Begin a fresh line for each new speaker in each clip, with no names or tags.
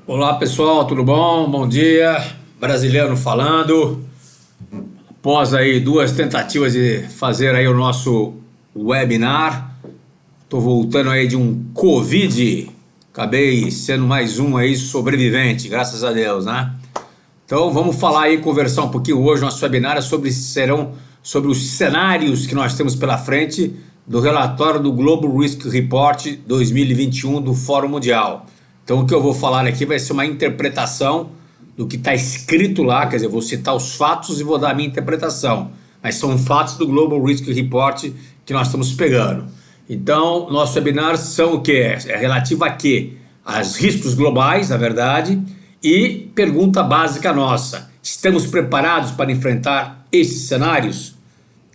Olá pessoal, tudo bom? Bom dia, brasiliano falando. Após aí duas tentativas de fazer aí o nosso webinar, tô voltando aí de um Covid, acabei sendo mais um aí sobrevivente, graças a Deus, né? Então vamos falar aí, conversar um pouquinho hoje, nosso webinar serão sobre os cenários que nós temos pela frente do relatório do Global Risk Report 2021 do Fórum Mundial. Então o que eu vou falar aqui vai ser uma interpretação do que está escrito lá, quer dizer, eu vou citar os fatos e vou dar a minha interpretação, mas são fatos do Global Risk Report que nós estamos pegando. Então, nosso webinar são o que? É relativo a quê? Aos riscos globais, na verdade, e pergunta básica nossa: estamos preparados para enfrentar esses cenários?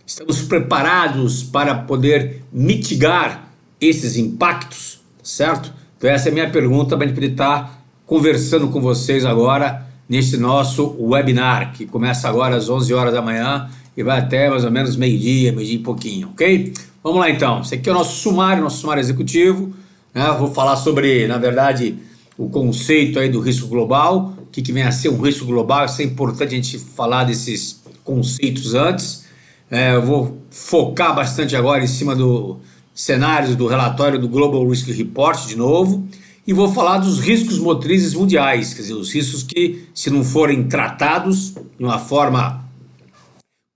Estamos preparados para poder mitigar esses impactos, certo? Então essa é a minha pergunta para a gente poder estar conversando com vocês agora nesse nosso webinar, que começa agora às 11 horas da manhã e vai até mais ou menos meio-dia e pouquinho, ok? Vamos lá então, esse aqui é o nosso sumário executivo, né? Vou falar sobre, na verdade, o conceito aí do risco global, o que vem a ser um risco global. Isso é importante a gente falar desses conceitos antes. Eu vou focar bastante agora em cima do cenários do relatório do Global Risk Report de novo, e vou falar dos riscos motrizes mundiais, quer dizer, os riscos que, se não forem tratados de uma forma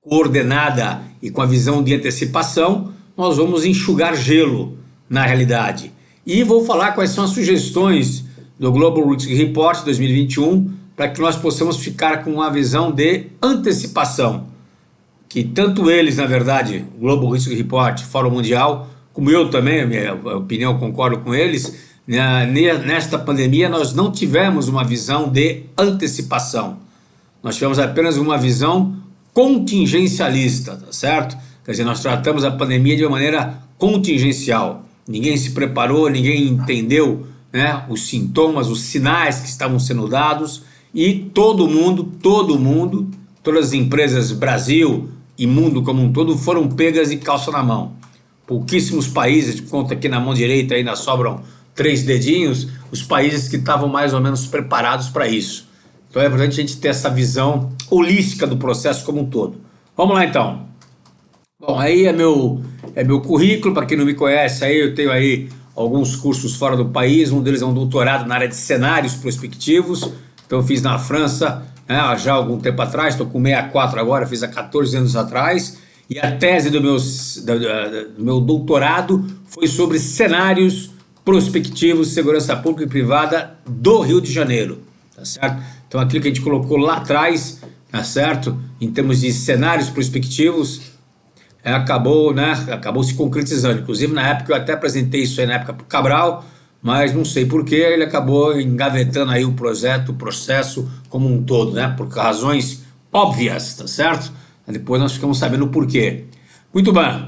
coordenada e com a visão de antecipação, nós vamos enxugar gelo na realidade. E vou falar quais são as sugestões do Global Risk Report 2021 para que nós possamos ficar com uma visão de antecipação, que tanto eles, na verdade, o Global Risk Report, Fórum Mundial, como eu também, a minha opinião, concordo com eles, nesta pandemia nós não tivemos uma visão de antecipação, nós tivemos apenas uma visão contingencialista, tá certo? Quer dizer, nós tratamos a pandemia de uma maneira contingencial, ninguém se preparou, ninguém entendeu, né, os sintomas, os sinais que estavam sendo dados, e todo mundo, todas as empresas, Brasil e mundo como um todo, foram pegas de calça na mão. Pouquíssimos países, conta aqui na mão direita ainda sobram 3 dedinhos, os países que estavam mais ou menos preparados para isso. Então é importante a gente ter essa visão holística do processo como um todo. Vamos lá então. Bom, aí é meu currículo, para quem não me conhece, aí eu tenho aí alguns cursos fora do país, um deles é um doutorado na área de cenários prospectivos, então eu fiz na França, né, já há algum tempo atrás, estou com 64 agora, fiz há 14 anos atrás, e a tese do meu doutorado foi sobre cenários prospectivos de segurança pública e privada do Rio de Janeiro, tá certo? Então aquilo que a gente colocou lá atrás, tá certo? Em termos de cenários prospectivos, acabou se concretizando. Inclusive na época eu até apresentei isso aí na época para o Cabral, mas não sei por que ele acabou engavetando aí o processo como um todo, né? Por razões óbvias, tá certo? Depois nós ficamos sabendo o porquê. Muito bem,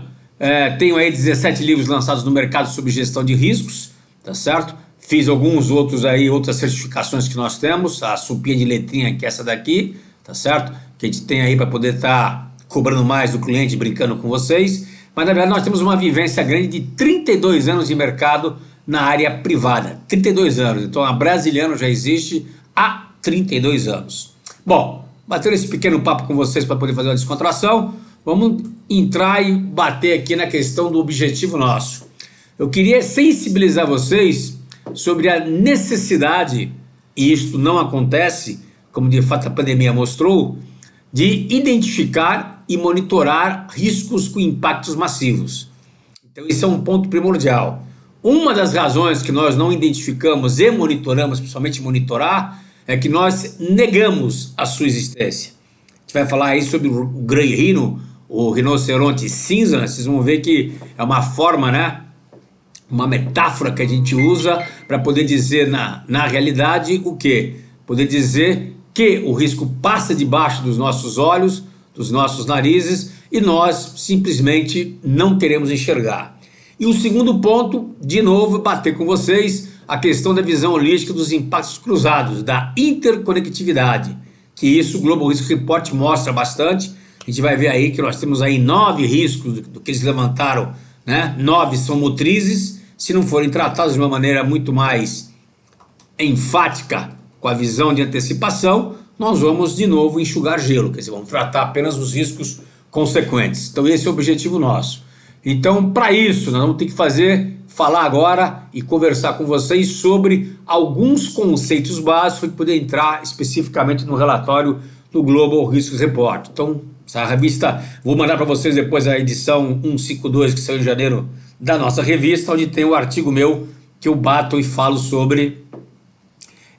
tenho aí 17 livros lançados no mercado sobre gestão de riscos, tá certo? Fiz alguns outros aí, outras certificações que nós temos, a sopinha de letrinha que é essa daqui, tá certo? Que a gente tem aí para poder estar cobrando mais do cliente, brincando com vocês, mas na verdade nós temos uma vivência grande de 32 anos de mercado na área privada, 32 anos, então a Brasiliano já existe há 32 anos. Bom, batendo esse pequeno papo com vocês para poder fazer uma descontração, vamos entrar e bater aqui na questão do objetivo nosso. Eu queria sensibilizar vocês sobre a necessidade, e isto não acontece, como de fato a pandemia mostrou, de identificar e monitorar riscos com impactos massivos. Então isso é um ponto primordial. Uma das razões que nós não identificamos e monitoramos, principalmente monitorar, é que nós negamos a sua existência. A gente vai falar aí sobre o Grey Rhino, o rinoceronte cinza, né? Vocês vão ver que é uma forma, né? Uma metáfora que a gente usa para poder dizer na realidade o quê? Poder dizer que o risco passa debaixo dos nossos olhos, dos nossos narizes, e nós simplesmente não queremos enxergar. E o segundo ponto, de novo, bater com vocês a questão da visão holística dos impactos cruzados, da interconectividade, que isso o Global Risk Report mostra bastante. A gente vai ver aí que nós temos aí 9 riscos do que eles levantaram, né? 9 são motrizes, se não forem tratados de uma maneira muito mais enfática com a visão de antecipação, nós vamos de novo enxugar gelo, quer dizer, vamos tratar apenas os riscos consequentes. Então esse é o objetivo nosso. Então, para isso, nós vamos ter que falar agora e conversar com vocês sobre alguns conceitos básicos que podem entrar especificamente no relatório do Global Risk Report. Então, essa revista, vou mandar para vocês depois a edição 152, que saiu em janeiro, da nossa revista, onde tem o artigo meu que eu bato e falo sobre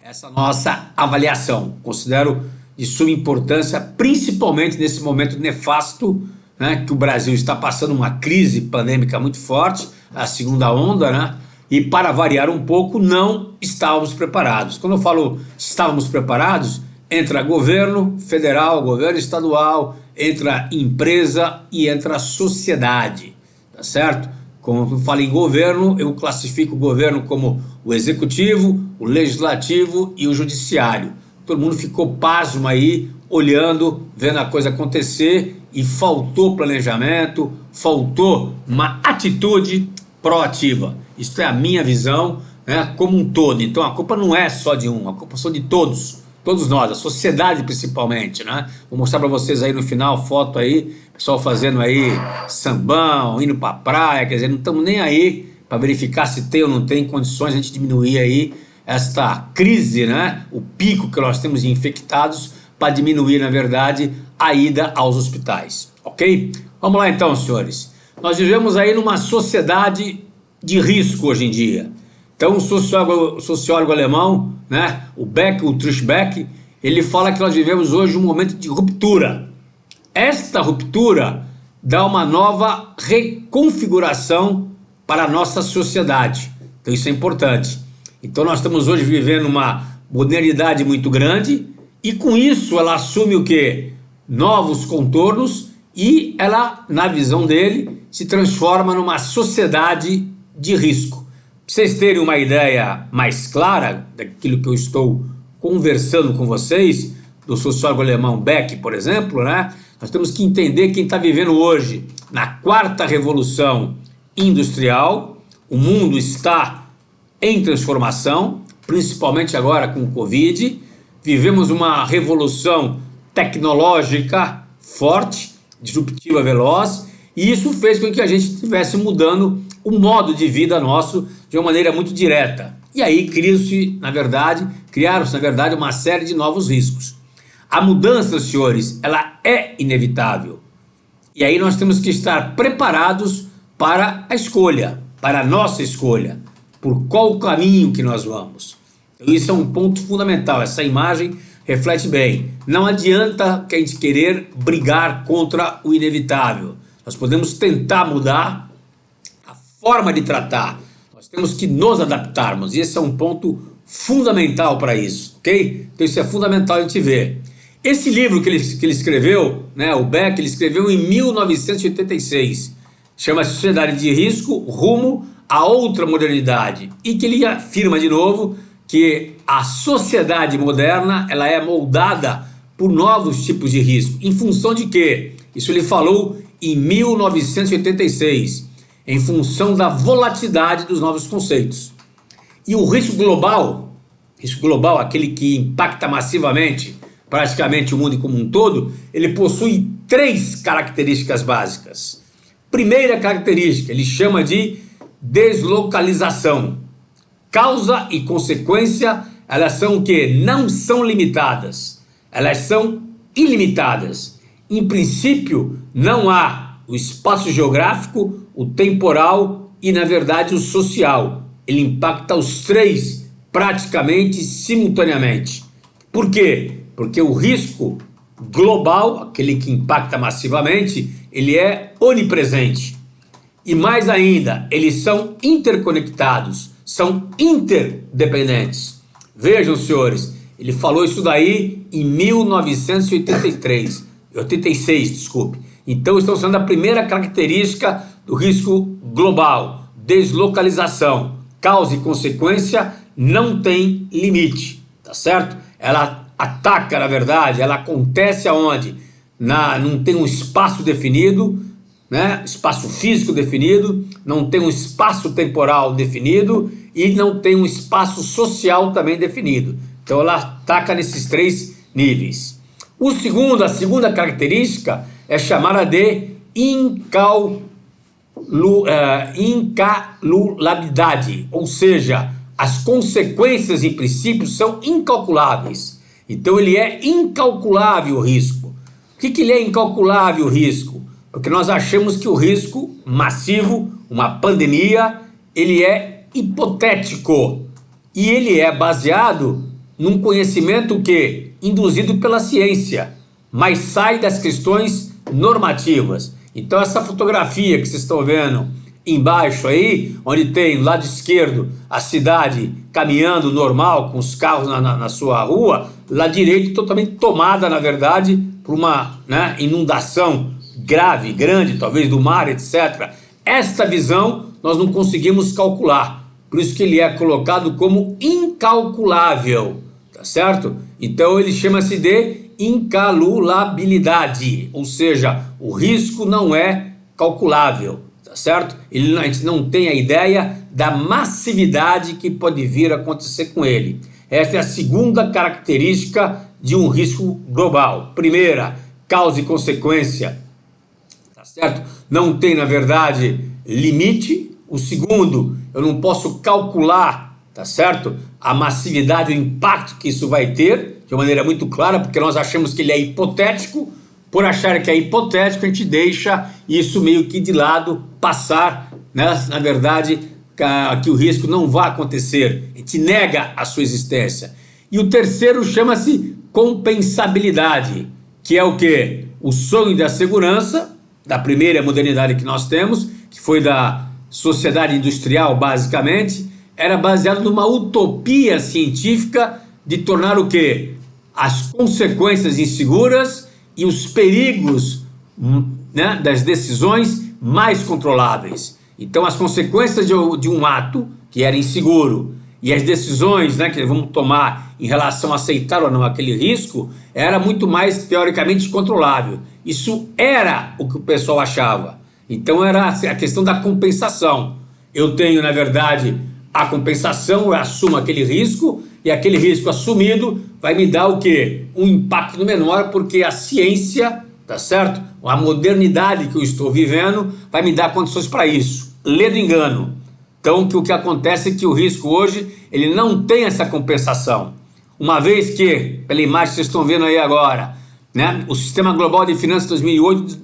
essa nossa avaliação. Considero de suma importância, principalmente nesse momento nefasto, né, que o Brasil está passando uma crise pandêmica muito forte, a segunda onda, né, e para variar um pouco, não estávamos preparados. Quando eu falo estávamos preparados, entra governo federal, governo estadual, entra empresa e entra sociedade, tá certo? Quando eu falo em governo, eu classifico o governo como o executivo, o legislativo e o judiciário. Todo mundo ficou pasmo aí, olhando, vendo a coisa acontecer, e faltou planejamento, faltou uma atitude proativa. Isso é a minha visão, né, como um todo. Então a culpa não é só de um, a culpa são de todos nós, a sociedade principalmente, né? Vou mostrar para vocês aí no final foto aí, pessoal fazendo aí sambão, indo para a praia, quer dizer, não estamos nem aí para verificar se tem ou não tem condições de a gente diminuir aí esta crise, né? O pico que nós temos de infectados, para diminuir, na verdade, a ida aos hospitais, ok? Vamos lá então, senhores. Nós vivemos aí numa sociedade de risco hoje em dia. Então, o sociólogo alemão, né, o Ulrich Beck, ele fala que nós vivemos hoje um momento de ruptura. Esta ruptura dá uma nova reconfiguração para a nossa sociedade. Então, isso é importante. Então, nós estamos hoje vivendo uma modernidade muito grande e, com isso, ela assume o quê? Novos contornos e ela, na visão dele, se transforma numa sociedade de risco. Para vocês terem uma ideia mais clara daquilo que eu estou conversando com vocês, do sociólogo alemão Beck, por exemplo, né? Nós temos que entender quem está vivendo hoje na quarta revolução industrial. O mundo está em transformação, principalmente agora com o Covid. Vivemos uma revolução tecnológica forte, disruptiva, veloz, e isso fez com que a gente estivesse mudando o modo de vida nosso de uma maneira muito direta. E aí criaram-se, na verdade, uma série de novos riscos. A mudança, senhores, ela é inevitável. E aí nós temos que estar preparados para a escolha, para a nossa escolha, por qual caminho que nós vamos. Então, isso é um ponto fundamental, essa imagem reflete bem. Não adianta que a gente querer brigar contra o inevitável. Nós podemos tentar mudar a forma de tratar. Nós temos que nos adaptarmos. E esse é um ponto fundamental para isso, ok? Então isso é fundamental a gente ver. Esse livro que ele escreveu, né, o Beck, ele escreveu em 1986. Chama-se Sociedade de Risco, Rumo a Outra Modernidade. E que ele afirma de novo que a sociedade moderna ela é moldada por novos tipos de risco. Em função de quê? Isso ele falou em 1986, em função da volatilidade dos novos conceitos. E o risco global, aquele que impacta massivamente praticamente o mundo como um todo, ele possui 3 características básicas. Primeira característica, ele chama de deslocalização. Causa e consequência, elas são o quê? Não são limitadas, elas são ilimitadas. Em princípio, não há o espaço geográfico, o temporal e, na verdade, o social. Ele impacta os 3 praticamente simultaneamente. Por quê? Porque o risco global, aquele que impacta massivamente, ele é onipresente. E mais ainda, eles são interconectados, são interdependentes. Vejam, senhores, ele falou isso daí em 1986, desculpe. Então, estamos falando da primeira característica do risco global, deslocalização. Causa e consequência não tem limite, tá certo? Ela ataca, na verdade, ela acontece aonde? Não tem um espaço definido, né, espaço físico definido, não tem um espaço temporal definido e não tem um espaço social também definido. Então ela ataca nesses três níveis. A segunda característica é chamada de incalculabilidade, ou seja, as consequências em princípio são incalculáveis. Então ele é incalculável o risco. Por que ele é incalculável o risco? Porque nós achamos que o risco massivo, uma pandemia, ele é hipotético e ele é baseado num conhecimento que induzido pela ciência, mas sai das questões normativas. Então essa fotografia que vocês estão vendo embaixo aí, onde tem do lado esquerdo a cidade caminhando normal com os carros na sua rua, lado direito totalmente tomada, na verdade, por uma, né, inundação grave, grande, talvez do mar, etc. Esta visão nós não conseguimos calcular, por isso que ele é colocado como incalculável, tá certo? Então ele chama-se de incalculabilidade, ou seja, o risco não é calculável, tá certo? A gente não tem a ideia da massividade que pode vir a acontecer com ele. Esta é a segunda característica de um risco global. Primeira, causa e consequência, tá certo? Não tem, na verdade, limite. O segundo, eu não posso calcular, tá certo? A massividade, o impacto que isso vai ter, de uma maneira muito clara, porque nós achamos que ele é hipotético. Por achar que é hipotético, a gente deixa isso meio que de lado, passar, né? Na verdade, que o risco não vai acontecer. A gente nega a sua existência. E o terceiro chama-se compensabilidade, que é o quê? O sonho da segurança, da primeira modernidade que nós temos, que foi da sociedade industrial, basicamente, era baseado numa utopia científica de tornar o quê? As consequências inseguras e os perigos, né, das decisões mais controláveis. Então as consequências de um ato que era inseguro e as decisões, né, que vamos tomar em relação a aceitar ou não aquele risco, era muito mais teoricamente controlável. Isso era o que o pessoal achava. Então era a questão da compensação. Eu tenho, na verdade, a compensação, eu assumo aquele risco, e aquele risco assumido vai me dar o quê? Um impacto menor, porque a ciência, tá certo? A modernidade que eu estou vivendo vai me dar condições para isso. Lê do engano. Então o que acontece é que o risco hoje, ele não tem essa compensação. Uma vez que, pela imagem que vocês estão vendo aí agora, né, o sistema global de finanças 2008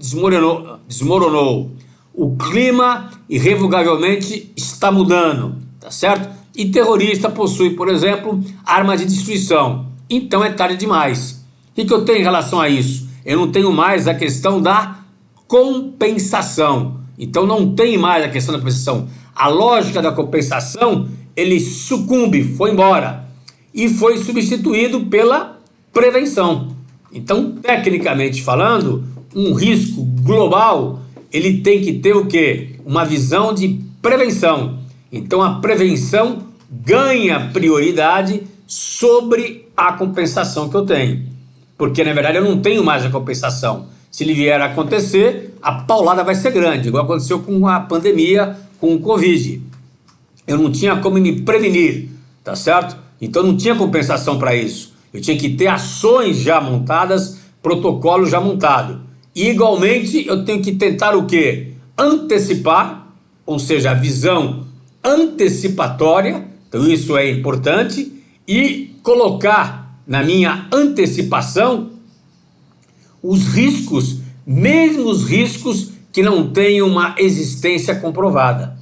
desmoronou. O clima irrevogavelmente está mudando, tá certo? E terrorista possui, por exemplo, armas de destruição. Então é tarde demais. O que eu tenho em relação a isso? Eu não tenho mais a questão da compensação. Então não tem mais a questão da compensação. A lógica da compensação, ele sucumbe, foi embora. E foi substituído pela prevenção. Então, tecnicamente falando, um risco global, ele tem que ter o quê? Uma visão de prevenção. Então a prevenção ganha prioridade sobre a compensação que eu tenho. Porque na verdade eu não tenho mais a compensação. Se ele vier a acontecer, a paulada vai ser grande, igual aconteceu com a pandemia, com o Covid. Eu não tinha como me prevenir, tá certo? Então não tinha compensação para isso. Eu tinha que ter ações já montadas, protocolo já montado. E igualmente eu tenho que tentar o quê? Antecipar, ou seja, a visão antecipatória, então isso é importante, e colocar na minha antecipação os riscos, mesmo os riscos que não têm uma existência comprovada,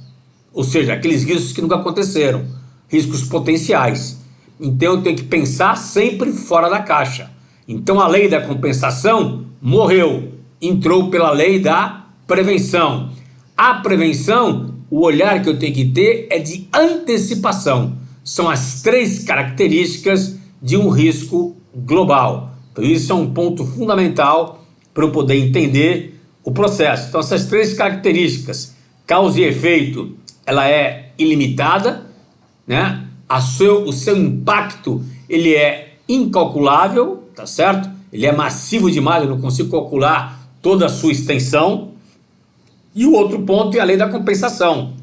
ou seja, aqueles riscos que nunca aconteceram, riscos potenciais. Então eu tenho que pensar sempre fora da caixa. Então a lei da compensação morreu, entrou pela lei da prevenção. A prevenção, o olhar que eu tenho que ter é de antecipação. São as três características de um risco global. Então isso é um ponto fundamental para eu poder entender o processo. Então essas três características, causa e efeito, ela é ilimitada, né? O seu impacto, ele é incalculável, tá certo? Ele é massivo demais, eu não consigo calcular toda a sua extensão. E o outro ponto é a lei da compensação,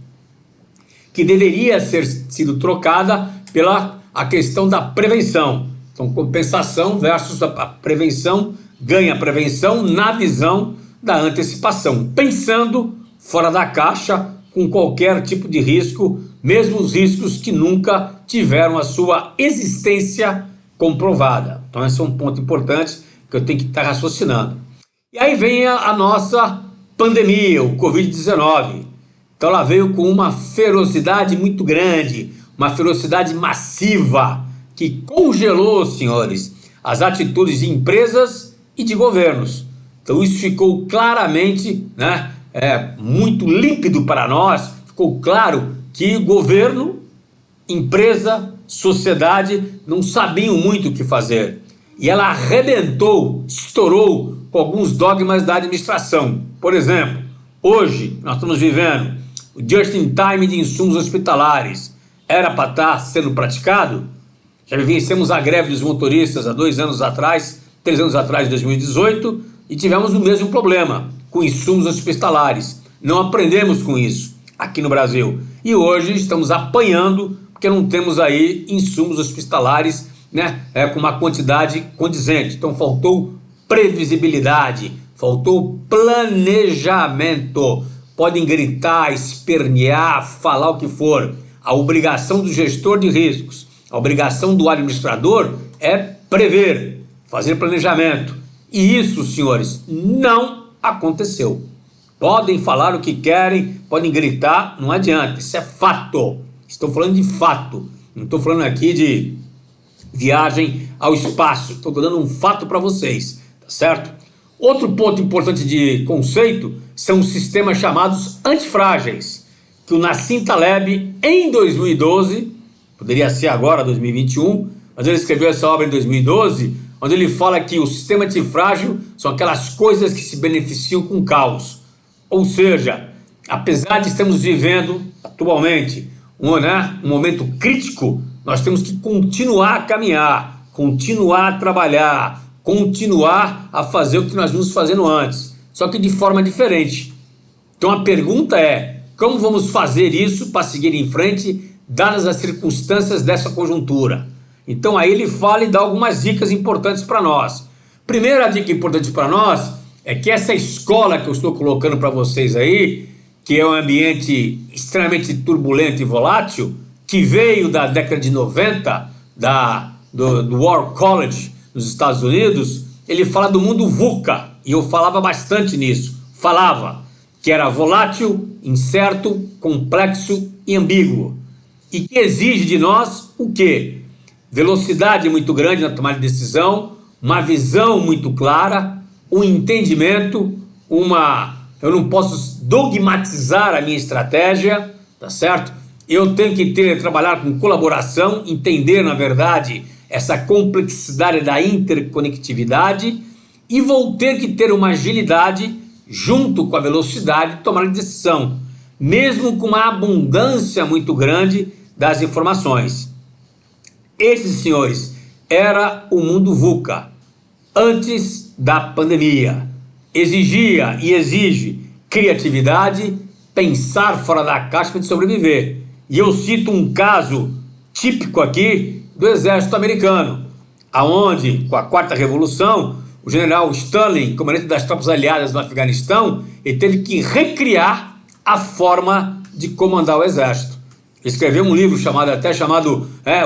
que deveria ter sido trocada pela a questão da prevenção. Então, compensação versus a prevenção, ganha a prevenção na visão da antecipação, pensando fora da caixa, com qualquer tipo de risco, mesmo os riscos que nunca tiveram a sua existência comprovada. Então esse é um ponto importante que eu tenho que estar raciocinando. E aí vem a nossa pandemia, o Covid-19. Então ela veio com uma ferocidade muito grande, uma ferocidade massiva, que congelou, senhores, as atitudes de empresas e de governos. Então isso ficou claramente, muito límpido para nós, ficou claro que governo, empresa, sociedade não sabiam muito o que fazer. E ela arrebentou, estourou com alguns dogmas da administração. Por exemplo, hoje nós estamos vivendo o just-in-time de insumos hospitalares. Era para estar sendo praticado? Já vivenciamos a greve dos motoristas há 2 anos atrás, 3 anos atrás, em 2018, e tivemos o mesmo problema com insumos hospitalares. Não aprendemos com isso aqui no Brasil. E hoje estamos apanhando porque não temos aí insumos hospitalares, com uma quantidade condizente. Então faltou previsibilidade, faltou planejamento. Podem gritar, espernear, falar o que for. A obrigação do gestor de riscos, a obrigação do administrador é prever, fazer planejamento. E isso, senhores, não aconteceu. Podem falar o que querem, podem gritar, não adianta, isso é fato. Estou falando de fato, não estou falando aqui de viagem ao espaço, estou dando um fato para vocês, tá certo? Outro ponto importante de conceito são os sistemas chamados antifrágeis, que o Nassim Taleb, em 2012, poderia ser agora 2021, mas ele escreveu essa obra em 2012, onde ele fala que o sistema antifrágil são aquelas coisas que se beneficiam com o caos. Ou seja, apesar de estarmos vivendo atualmente um momento crítico, nós temos que continuar a caminhar, continuar a trabalhar, continuar a fazer o que nós vimos fazendo antes, só que de forma diferente. Então a pergunta é, como vamos fazer isso para seguir em frente, dadas as circunstâncias dessa conjuntura? Então aí ele fala e dá algumas dicas importantes para nós. Primeira dica importante para nós é que essa escola que eu estou colocando para vocês aí, que é um ambiente extremamente turbulento e volátil, que veio da década de 90, do War College nos Estados Unidos, ele fala do mundo VUCA, e eu falava bastante nisso. Falava que era volátil, incerto, complexo e ambíguo. E que exige de nós o quê? Velocidade muito grande na tomada de decisão, uma visão muito clara, um entendimento, eu não posso dogmatizar a minha estratégia, tá certo? Eu tenho que trabalhar com colaboração, entender, na verdade, essa complexidade da interconectividade, e vou ter que ter uma agilidade junto com a velocidade de tomar decisão, mesmo com uma abundância muito grande das informações. Esse, senhores, era o mundo VUCA, antes da pandemia. Exigia e exige criatividade, pensar fora da caixa para sobreviver. E eu cito um caso típico aqui do exército americano, aonde, com a Quarta Revolução, o general Stanley, comandante das tropas aliadas no Afeganistão, ele teve que recriar a forma de comandar o exército. Ele escreveu um livro chamado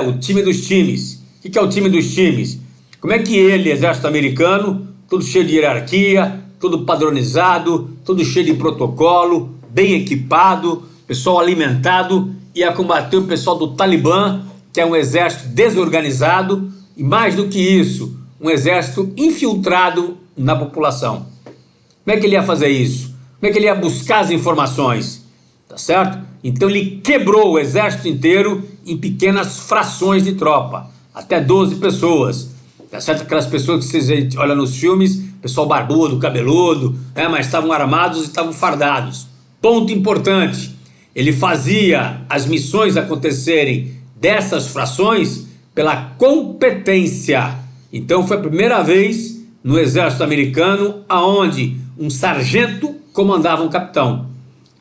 O Time dos Times. O que é o time dos times? Como é que ele, exército americano, todo cheio de hierarquia, todo padronizado, todo cheio de protocolo, bem equipado, pessoal alimentado, ia combater o pessoal do Talibã, que é um exército desorganizado, e mais do que isso, um exército infiltrado na população. Como é que ele ia fazer isso? Como é que ele ia buscar as informações? Tá certo? Então ele quebrou o exército inteiro em pequenas frações de tropa, até 12 pessoas. Tá certo? Aquelas pessoas que vocês olham nos filmes, pessoal barbudo, cabeludo, mas estavam armados e estavam fardados. Ponto importante, ele fazia as missões acontecerem dessas frações pela competência. Então foi a primeira vez no exército americano aonde um sargento comandava um capitão.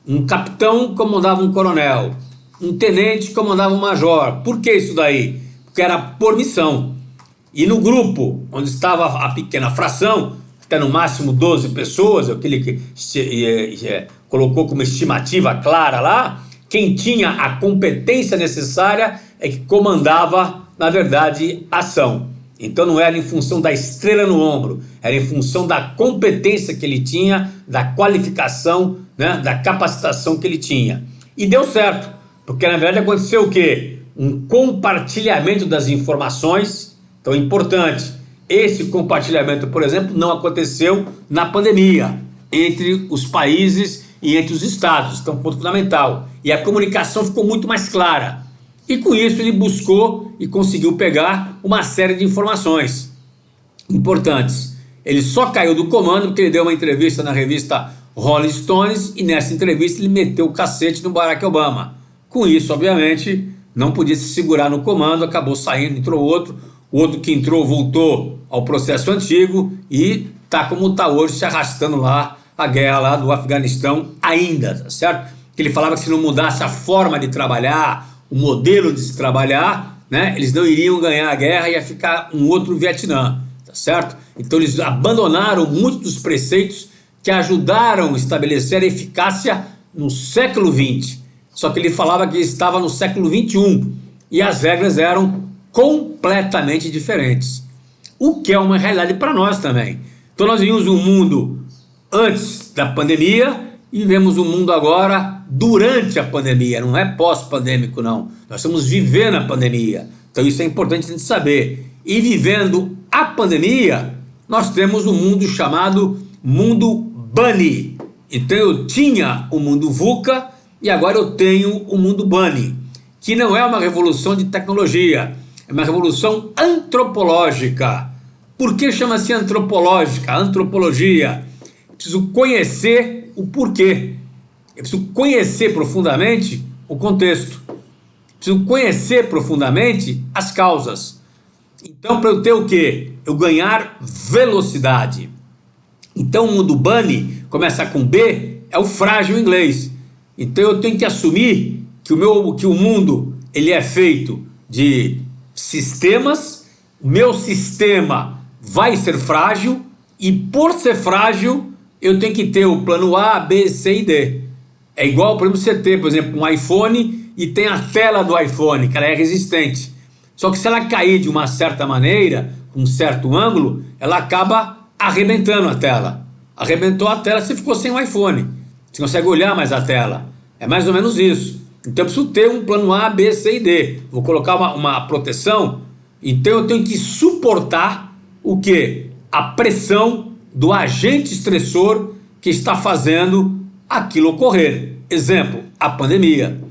Um capitão comandava um coronel, um tenente comandava um major. Por que isso daí? Porque era por missão. E no grupo, onde estava a pequena fração, até no máximo 12 pessoas, aquele que colocou como estimativa clara lá, quem tinha a competência necessária é que comandava, na verdade, a ação. Então não era em função da estrela no ombro, era em função da competência que ele tinha, da qualificação, né, da capacitação que ele tinha. E deu certo, porque na verdade aconteceu o quê? Um compartilhamento das informações. Então é importante. Esse compartilhamento, por exemplo, não aconteceu na pandemia, entre os países e entre os estados. Então, ponto fundamental. E a comunicação ficou muito mais clara. E com isso ele buscou e conseguiu pegar uma série de informações importantes. Ele só caiu do comando porque ele deu uma entrevista na revista Rolling Stones e nessa entrevista ele meteu o cacete no Barack Obama. Com isso, obviamente, não podia se segurar no comando, acabou saindo, entrou outro. O outro que entrou voltou ao processo antigo e está como está hoje, se arrastando lá a guerra lá do Afeganistão ainda, tá certo? Que ele falava que se não mudasse a forma de trabalhar, o modelo de se trabalhar, né, eles não iriam ganhar a guerra e ia ficar um outro Vietnã, tá certo? Então eles abandonaram muitos dos preceitos que ajudaram a estabelecer a eficácia no século XX. Só que ele falava que estava no século XXI e as regras eram completamente diferentes. O que é uma realidade para nós também. Então nós vimos um mundo antes da pandemia e vivemos um mundo agora durante a pandemia, não é pós-pandêmico não. Nós estamos vivendo a pandemia, então isso é importante a gente saber. E vivendo a pandemia, nós temos um mundo chamado mundo Bunny. Então eu tinha o mundo VUCA e agora eu tenho o mundo Bunny, que não é uma revolução de tecnologia, é uma revolução antropológica. Por que chama-se antropológica? Antropologia. Eu preciso conhecer o porquê. Eu preciso conhecer profundamente o contexto. Eu preciso conhecer profundamente as causas. Então, para eu ter o quê? Eu ganhar velocidade. Então, o mundo Bunny, começa com B, é o frágil em inglês. Então, eu tenho que assumir que o mundo ele é feito de sistemas, o meu sistema vai ser frágil e por ser frágil eu tenho que ter o plano A, B, C e D. É igual, por exemplo, você ter, por exemplo, um iPhone e tem a tela do iPhone, que ela é resistente. Só que se ela cair de uma certa maneira, com um certo ângulo, ela acaba arrebentando a tela. Arrebentou a tela, você ficou sem o iPhone. Você consegue olhar mais a tela. É mais ou menos isso. Então eu preciso ter um plano A, B, C e D. Vou colocar uma proteção. Então eu tenho que suportar o quê? A pressão do agente estressor que está fazendo aquilo ocorrer. Exemplo, a pandemia.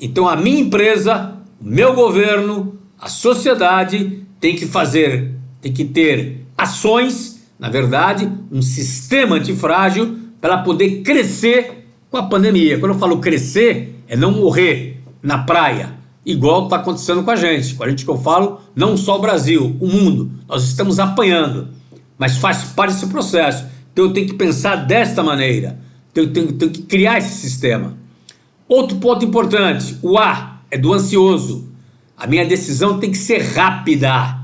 Então a minha empresa, o meu governo, a sociedade tem que ter ações, na verdade, um sistema antifrágil para poder crescer com a pandemia. Quando eu falo crescer, é não morrer na praia, igual está acontecendo com a gente que eu falo, não só o Brasil, o mundo, nós estamos apanhando, mas faz parte desse processo. Então eu tenho que pensar desta maneira, eu tenho que criar esse sistema. Outro ponto importante, o A é do ansioso, a minha decisão tem que ser rápida,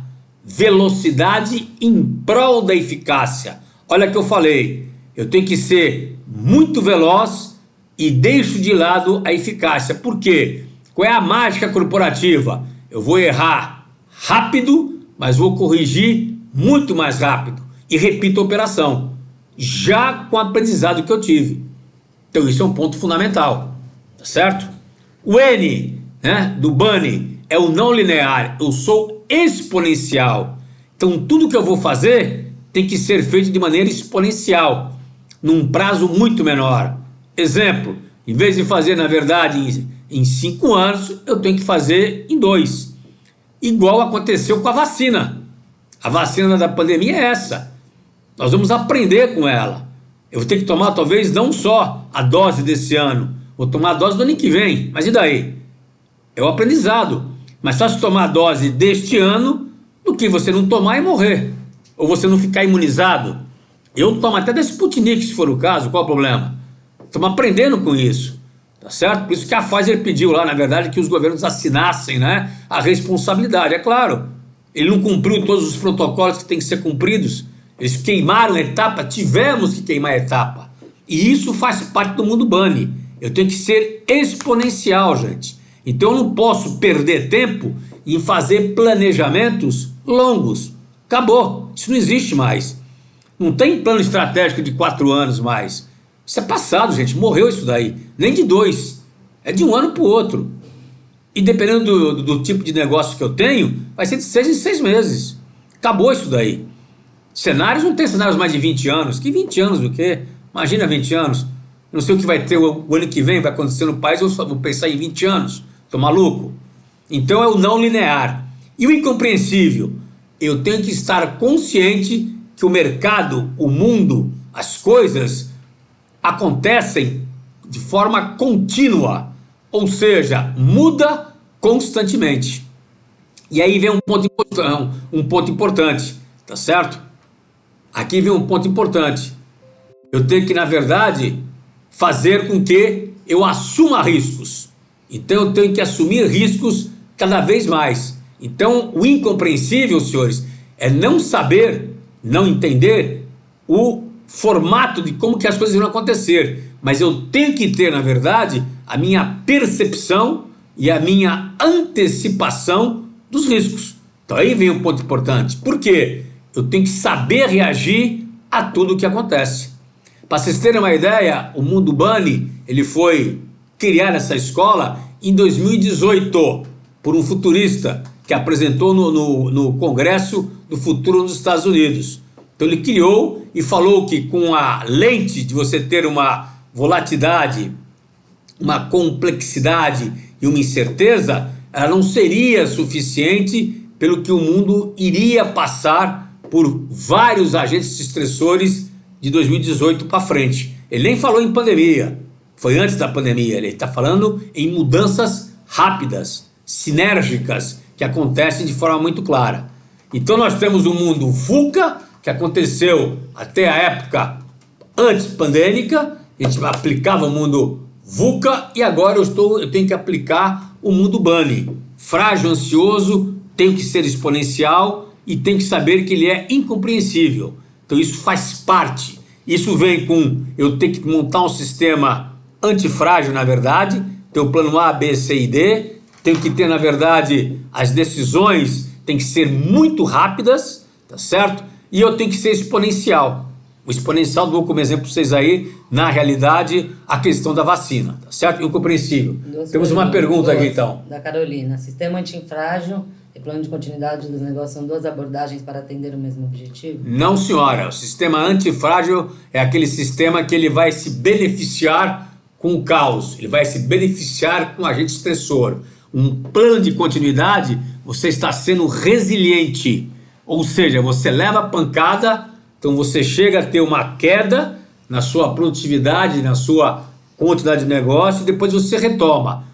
velocidade em prol da eficácia. Olha o que eu falei, eu tenho que ser muito veloz e deixo de lado a eficácia. Por quê? Qual é a mágica corporativa? Eu vou errar rápido, mas vou corrigir muito mais rápido e repito a operação, já com o aprendizado que eu tive. Então isso é um ponto fundamental, tá certo? O N, né, do Bunny é o não linear, eu sou exponencial. Então tudo que eu vou fazer tem que ser feito de maneira exponencial, num prazo muito menor. Exemplo, em vez de fazer, na verdade, em 5 anos, eu tenho que fazer em 2. Igual aconteceu com a vacina. A vacina da pandemia é essa. Nós vamos aprender com ela. Eu vou ter que tomar, talvez, não só a dose desse ano, vou tomar a dose do ano que vem. Mas e daí? É o aprendizado. Mais fácil tomar a dose deste ano do que você não tomar e morrer. Ou você não ficar imunizado. Eu tomo até da Sputnik, se for o caso, qual é o problema? Estamos aprendendo com isso, tá certo? Por isso que a Pfizer pediu lá, na verdade, que os governos assinassem, né, a responsabilidade. É claro, ele não cumpriu todos os protocolos que têm que ser cumpridos, eles queimaram a etapa, tivemos que queimar a etapa. E isso faz parte do mundo bunny. Eu tenho que ser exponencial, gente. Então eu não posso perder tempo em fazer planejamentos longos. Acabou, isso não existe mais. Não tem plano estratégico de 4 anos mais. Isso é passado, gente, morreu isso daí. Nem de 2, é de um ano para o outro. E dependendo do tipo de negócio que eu tenho, vai ser de 6 em 6 meses. Acabou isso daí. Cenários, não tem cenários mais de 20 anos. Que 20 anos do quê? Imagina 20 anos. Não sei o que vai ter o ano que vem, vai acontecer no país, eu só vou pensar em 20 anos. Estou maluco? Então é o não linear. E o incompreensível? Eu tenho que estar consciente que o mercado, o mundo, as coisas acontecem de forma contínua, ou seja, muda constantemente. E aí vem um ponto importante, tá certo? Aqui vem um ponto importante. Eu tenho que, na verdade, fazer com que eu assuma riscos. Então eu tenho que assumir riscos cada vez mais. Então o incompreensível, senhores, é não saber, não entender o formato de como que as coisas vão acontecer. Mas eu tenho que ter, na verdade, a minha percepção e a minha antecipação dos riscos. Então aí vem um ponto importante. Por quê? Eu tenho que saber reagir a tudo o que acontece. Para vocês terem uma ideia, o Mundo Bunny, ele foi criar essa escola em 2018 por um futurista que apresentou no Congresso do Futuro nos Estados Unidos. Então ele criou e falou que com a lente de você ter uma volatilidade, uma complexidade e uma incerteza, ela não seria suficiente pelo que o mundo iria passar por vários agentes estressores de 2018 para frente. Ele nem falou em pandemia, foi antes da pandemia, ele está falando em mudanças rápidas, sinérgicas, que acontecem de forma muito clara. Então nós temos um mundo VUCA, que aconteceu até a época antes pandêmica, a gente aplicava o mundo VUCA, e agora eu tenho que aplicar o mundo bunny. Frágil, ansioso, tenho que ser exponencial e tenho que saber que ele é incompreensível. Então isso faz parte. Isso vem com eu ter que montar um sistema antifrágil, na verdade, ter o plano A, B, C e D, tenho que ter, na verdade, as decisões têm que ser muito rápidas, tá certo? E eu tenho que ser exponencial. O exponencial, dou como exemplo para vocês aí, na realidade, a questão da vacina, tá certo? Incompreensível. Temos uma pergunta aqui, então.
Da Carolina. Sistema antifrágil e plano de continuidade dos negócios são duas abordagens para atender o mesmo objetivo?
Não, senhora. O sistema antifrágil é aquele sistema que ele vai se beneficiar com o caos, ele vai se beneficiar com o agente estressor. Um plano de continuidade, você está sendo resiliente, ou seja, você leva a pancada, então você chega a ter uma queda na sua produtividade, na sua quantidade de negócio, e depois você retoma.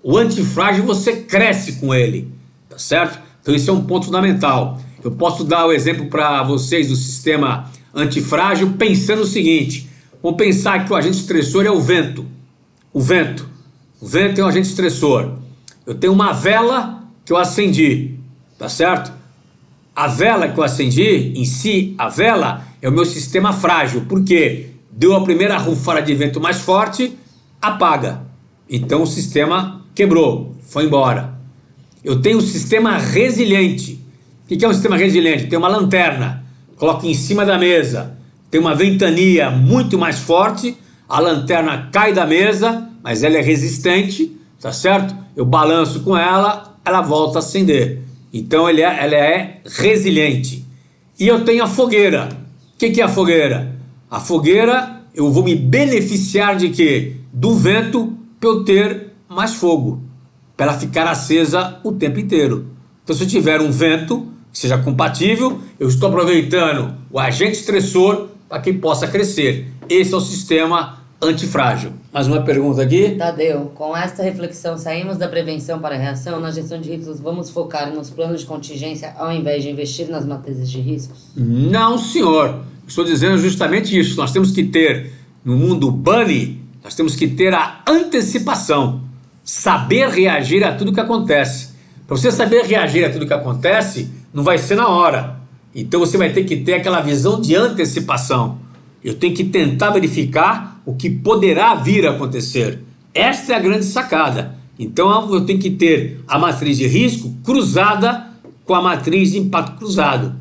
O antifrágil, você cresce com ele, tá certo? Então esse é um ponto fundamental. Eu posso dar o exemplo para vocês do sistema antifrágil pensando o seguinte: vamos pensar que o agente estressor é o vento. O vento é um agente estressor. Eu tenho uma vela que eu acendi, tá certo? A vela que eu acendi, em si, a vela é o meu sistema frágil. Por quê? Deu a primeira rufada de vento mais forte, apaga. Então o sistema quebrou, foi embora. Eu tenho um sistema resiliente. O que é um sistema resiliente? Tem uma lanterna, coloco em cima da mesa, tem uma ventania muito mais forte, a lanterna cai da mesa, mas ela é resistente, tá certo? Eu balanço com ela, ela volta a acender. Então ela é resiliente. E eu tenho a fogueira. O que é a fogueira? A fogueira, eu vou me beneficiar de quê? Do vento, para eu ter mais fogo, para ela ficar acesa o tempo inteiro. Então se eu tiver um vento que seja compatível, eu estou aproveitando o agente estressor para que possa crescer. Esse é o sistema antifrágil. Mais uma pergunta aqui.
Tadeu, com esta reflexão, saímos da prevenção para a reação. Na gestão de riscos, vamos focar nos planos de contingência ao invés de investir nas matrizes de riscos?
Não, senhor. Estou dizendo justamente isso. Nós temos que ter, no mundo bunny, Nós temos que ter a antecipação, saber reagir a tudo que acontece. Para você saber reagir a tudo que acontece, não vai ser na hora. Então você vai ter que ter aquela visão de antecipação. Eu tenho que tentar verificar o que poderá vir a acontecer. Esta é a grande sacada. Então eu tenho que ter a matriz de risco cruzada com a matriz de impacto cruzado.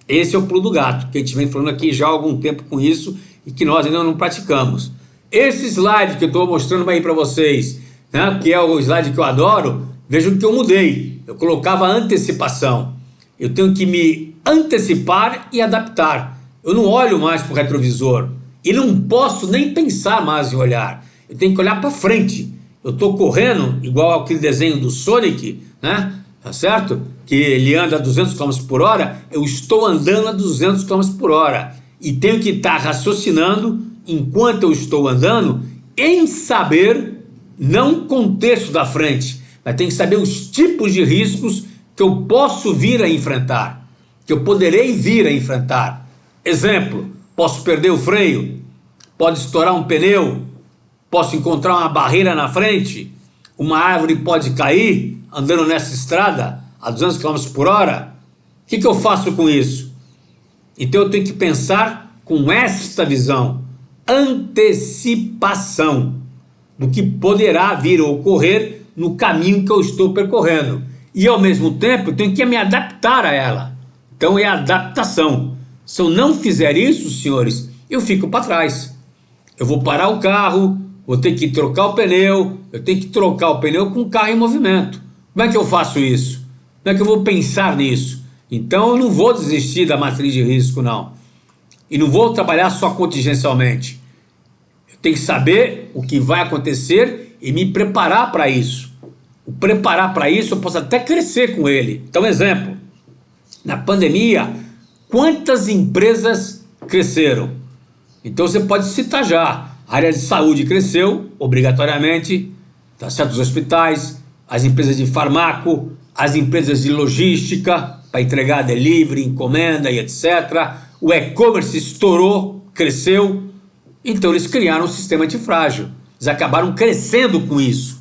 Esse é o pulo do gato, que a gente vem falando aqui já há algum tempo com isso e que nós ainda não praticamos. Esse slide que eu estou mostrando aí para vocês, né, que é o slide que eu adoro, vejam que eu mudei. Eu colocava antecipação. Eu tenho que me antecipar e adaptar. Eu não olho mais para o retrovisor e não posso nem pensar mais em olhar. Eu tenho que olhar para frente. Eu estou correndo, igual aquele desenho do Sonic, né? Tá certo? Que ele anda a 200 km por hora, eu estou andando a 200 km por hora. E tenho que estar raciocinando, enquanto eu estou andando, em saber, não o contexto da frente, mas tenho que saber os tipos de riscos que eu posso vir a enfrentar, que eu poderei vir a enfrentar. Exemplo, posso perder o freio, pode estourar um pneu, posso encontrar uma barreira na frente, uma árvore pode cair andando nessa estrada a 200 km por hora. O que eu faço com isso? Então eu tenho que pensar com esta visão, antecipação do que poderá vir a ocorrer no caminho que eu estou percorrendo. E ao mesmo tempo eu tenho que me adaptar a ela. Então é a adaptação. Se eu não fizer isso, senhores, eu fico para trás. Eu vou parar o carro, vou ter que trocar o pneu, eu tenho que trocar o pneu com o carro em movimento. Como é que eu faço isso? Como é que eu vou pensar nisso? Então eu não vou desistir da matriz de risco, não. E não vou trabalhar só contingencialmente. Eu tenho que saber o que vai acontecer e me preparar para isso. O preparar para isso eu posso até crescer com ele. Então, exemplo, na pandemia, quantas empresas cresceram? Então você pode citar já. A área de saúde cresceu, obrigatoriamente, tá certo? Os hospitais, as empresas de farmaco, as empresas de logística, para entregar delivery, encomenda e etc. O e-commerce estourou, cresceu. Então eles criaram um sistema antifrágil. Eles acabaram crescendo com isso,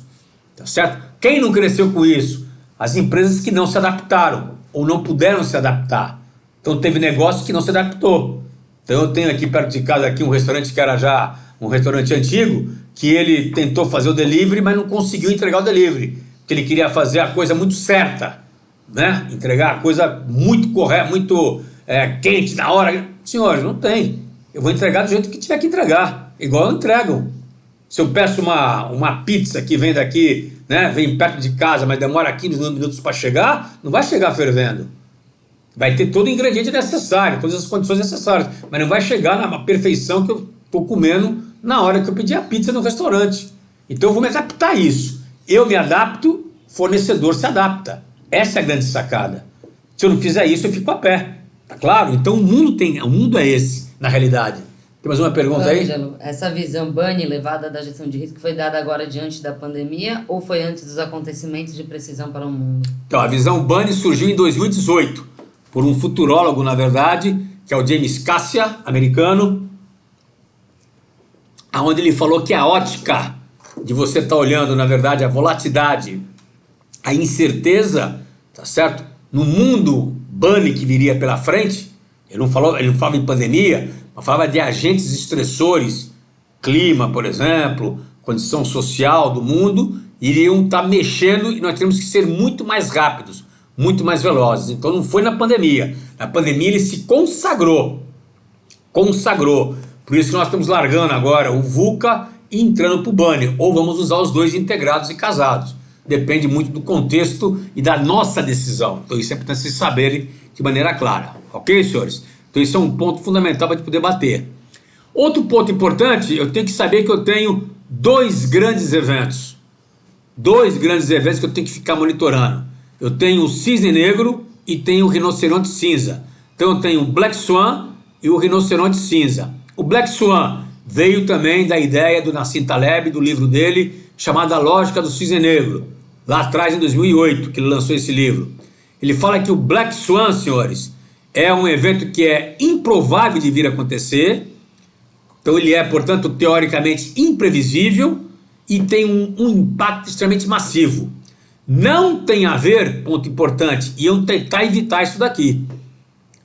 tá certo? Quem não cresceu com isso? As empresas que não se adaptaram ou não puderam se adaptar. Então teve negócio que não se adaptou. Então eu tenho aqui perto de casa aqui um restaurante que era já um restaurante antigo, que ele tentou fazer o delivery, mas não conseguiu entregar o delivery, porque ele queria fazer a coisa muito certa, né? Entregar a coisa muito correta, muito quente na hora. Senhores, não tem. Eu vou entregar do jeito que tiver que entregar, igual eu entrego. Se eu peço uma pizza que vem daqui, né, vem perto de casa, mas demora 15 minutos para chegar, não vai chegar fervendo. Vai ter todo o ingrediente necessário, todas as condições necessárias, mas não vai chegar na perfeição que eu estou comendo na hora que eu pedi a pizza no restaurante. Então eu vou me adaptar a isso. Eu me adapto, fornecedor se adapta. Essa é a grande sacada. Se eu não fizer isso, eu fico a pé. Tá claro? Então o mundo é esse, na realidade. Tem mais uma pergunta aí?
Ângelo, essa visão Bunny levada da gestão de risco foi dada agora diante da pandemia ou foi antes dos acontecimentos de precisão para o mundo?
Então, a visão Bunny surgiu em 2018, por um futurólogo, na verdade, que é o James Cassia, americano, onde ele falou que a ótica de você estar olhando, na verdade, a volatilidade, a incerteza, tá certo? No mundo Bunny que viria pela frente, ele não falava em pandemia, mas falava de agentes estressores, clima, por exemplo, condição social do mundo, iriam estar mexendo e nós temos que ser muito mais rápidos, muito mais velozes. Então não foi na pandemia. Na pandemia ele se consagrou. Por isso que nós estamos largando agora o VUCA e entrando para o Bunny. Ou vamos usar os dois integrados e casados. Depende muito do contexto e da nossa decisão. Então isso é importante vocês saberem de maneira clara. Ok, senhores? Então isso é um ponto fundamental para a gente poder bater. Outro ponto importante, eu tenho que saber que eu tenho dois grandes eventos. Dois grandes eventos que eu tenho que ficar monitorando. Eu tenho o cisne negro e tenho o rinoceronte cinza. Então eu tenho o Black Swan e o rinoceronte cinza. O Black Swan veio também da ideia do Nassim Taleb, do livro dele, chamado A Lógica do Cisne Negro, lá atrás em 2008, que ele lançou esse livro. Ele fala que o Black Swan, senhores, é um evento que é improvável de vir a acontecer, Então ele é, portanto, teoricamente imprevisível e tem um impacto extremamente massivo. Não tem a ver, ponto importante, e eu tentar evitar isso daqui.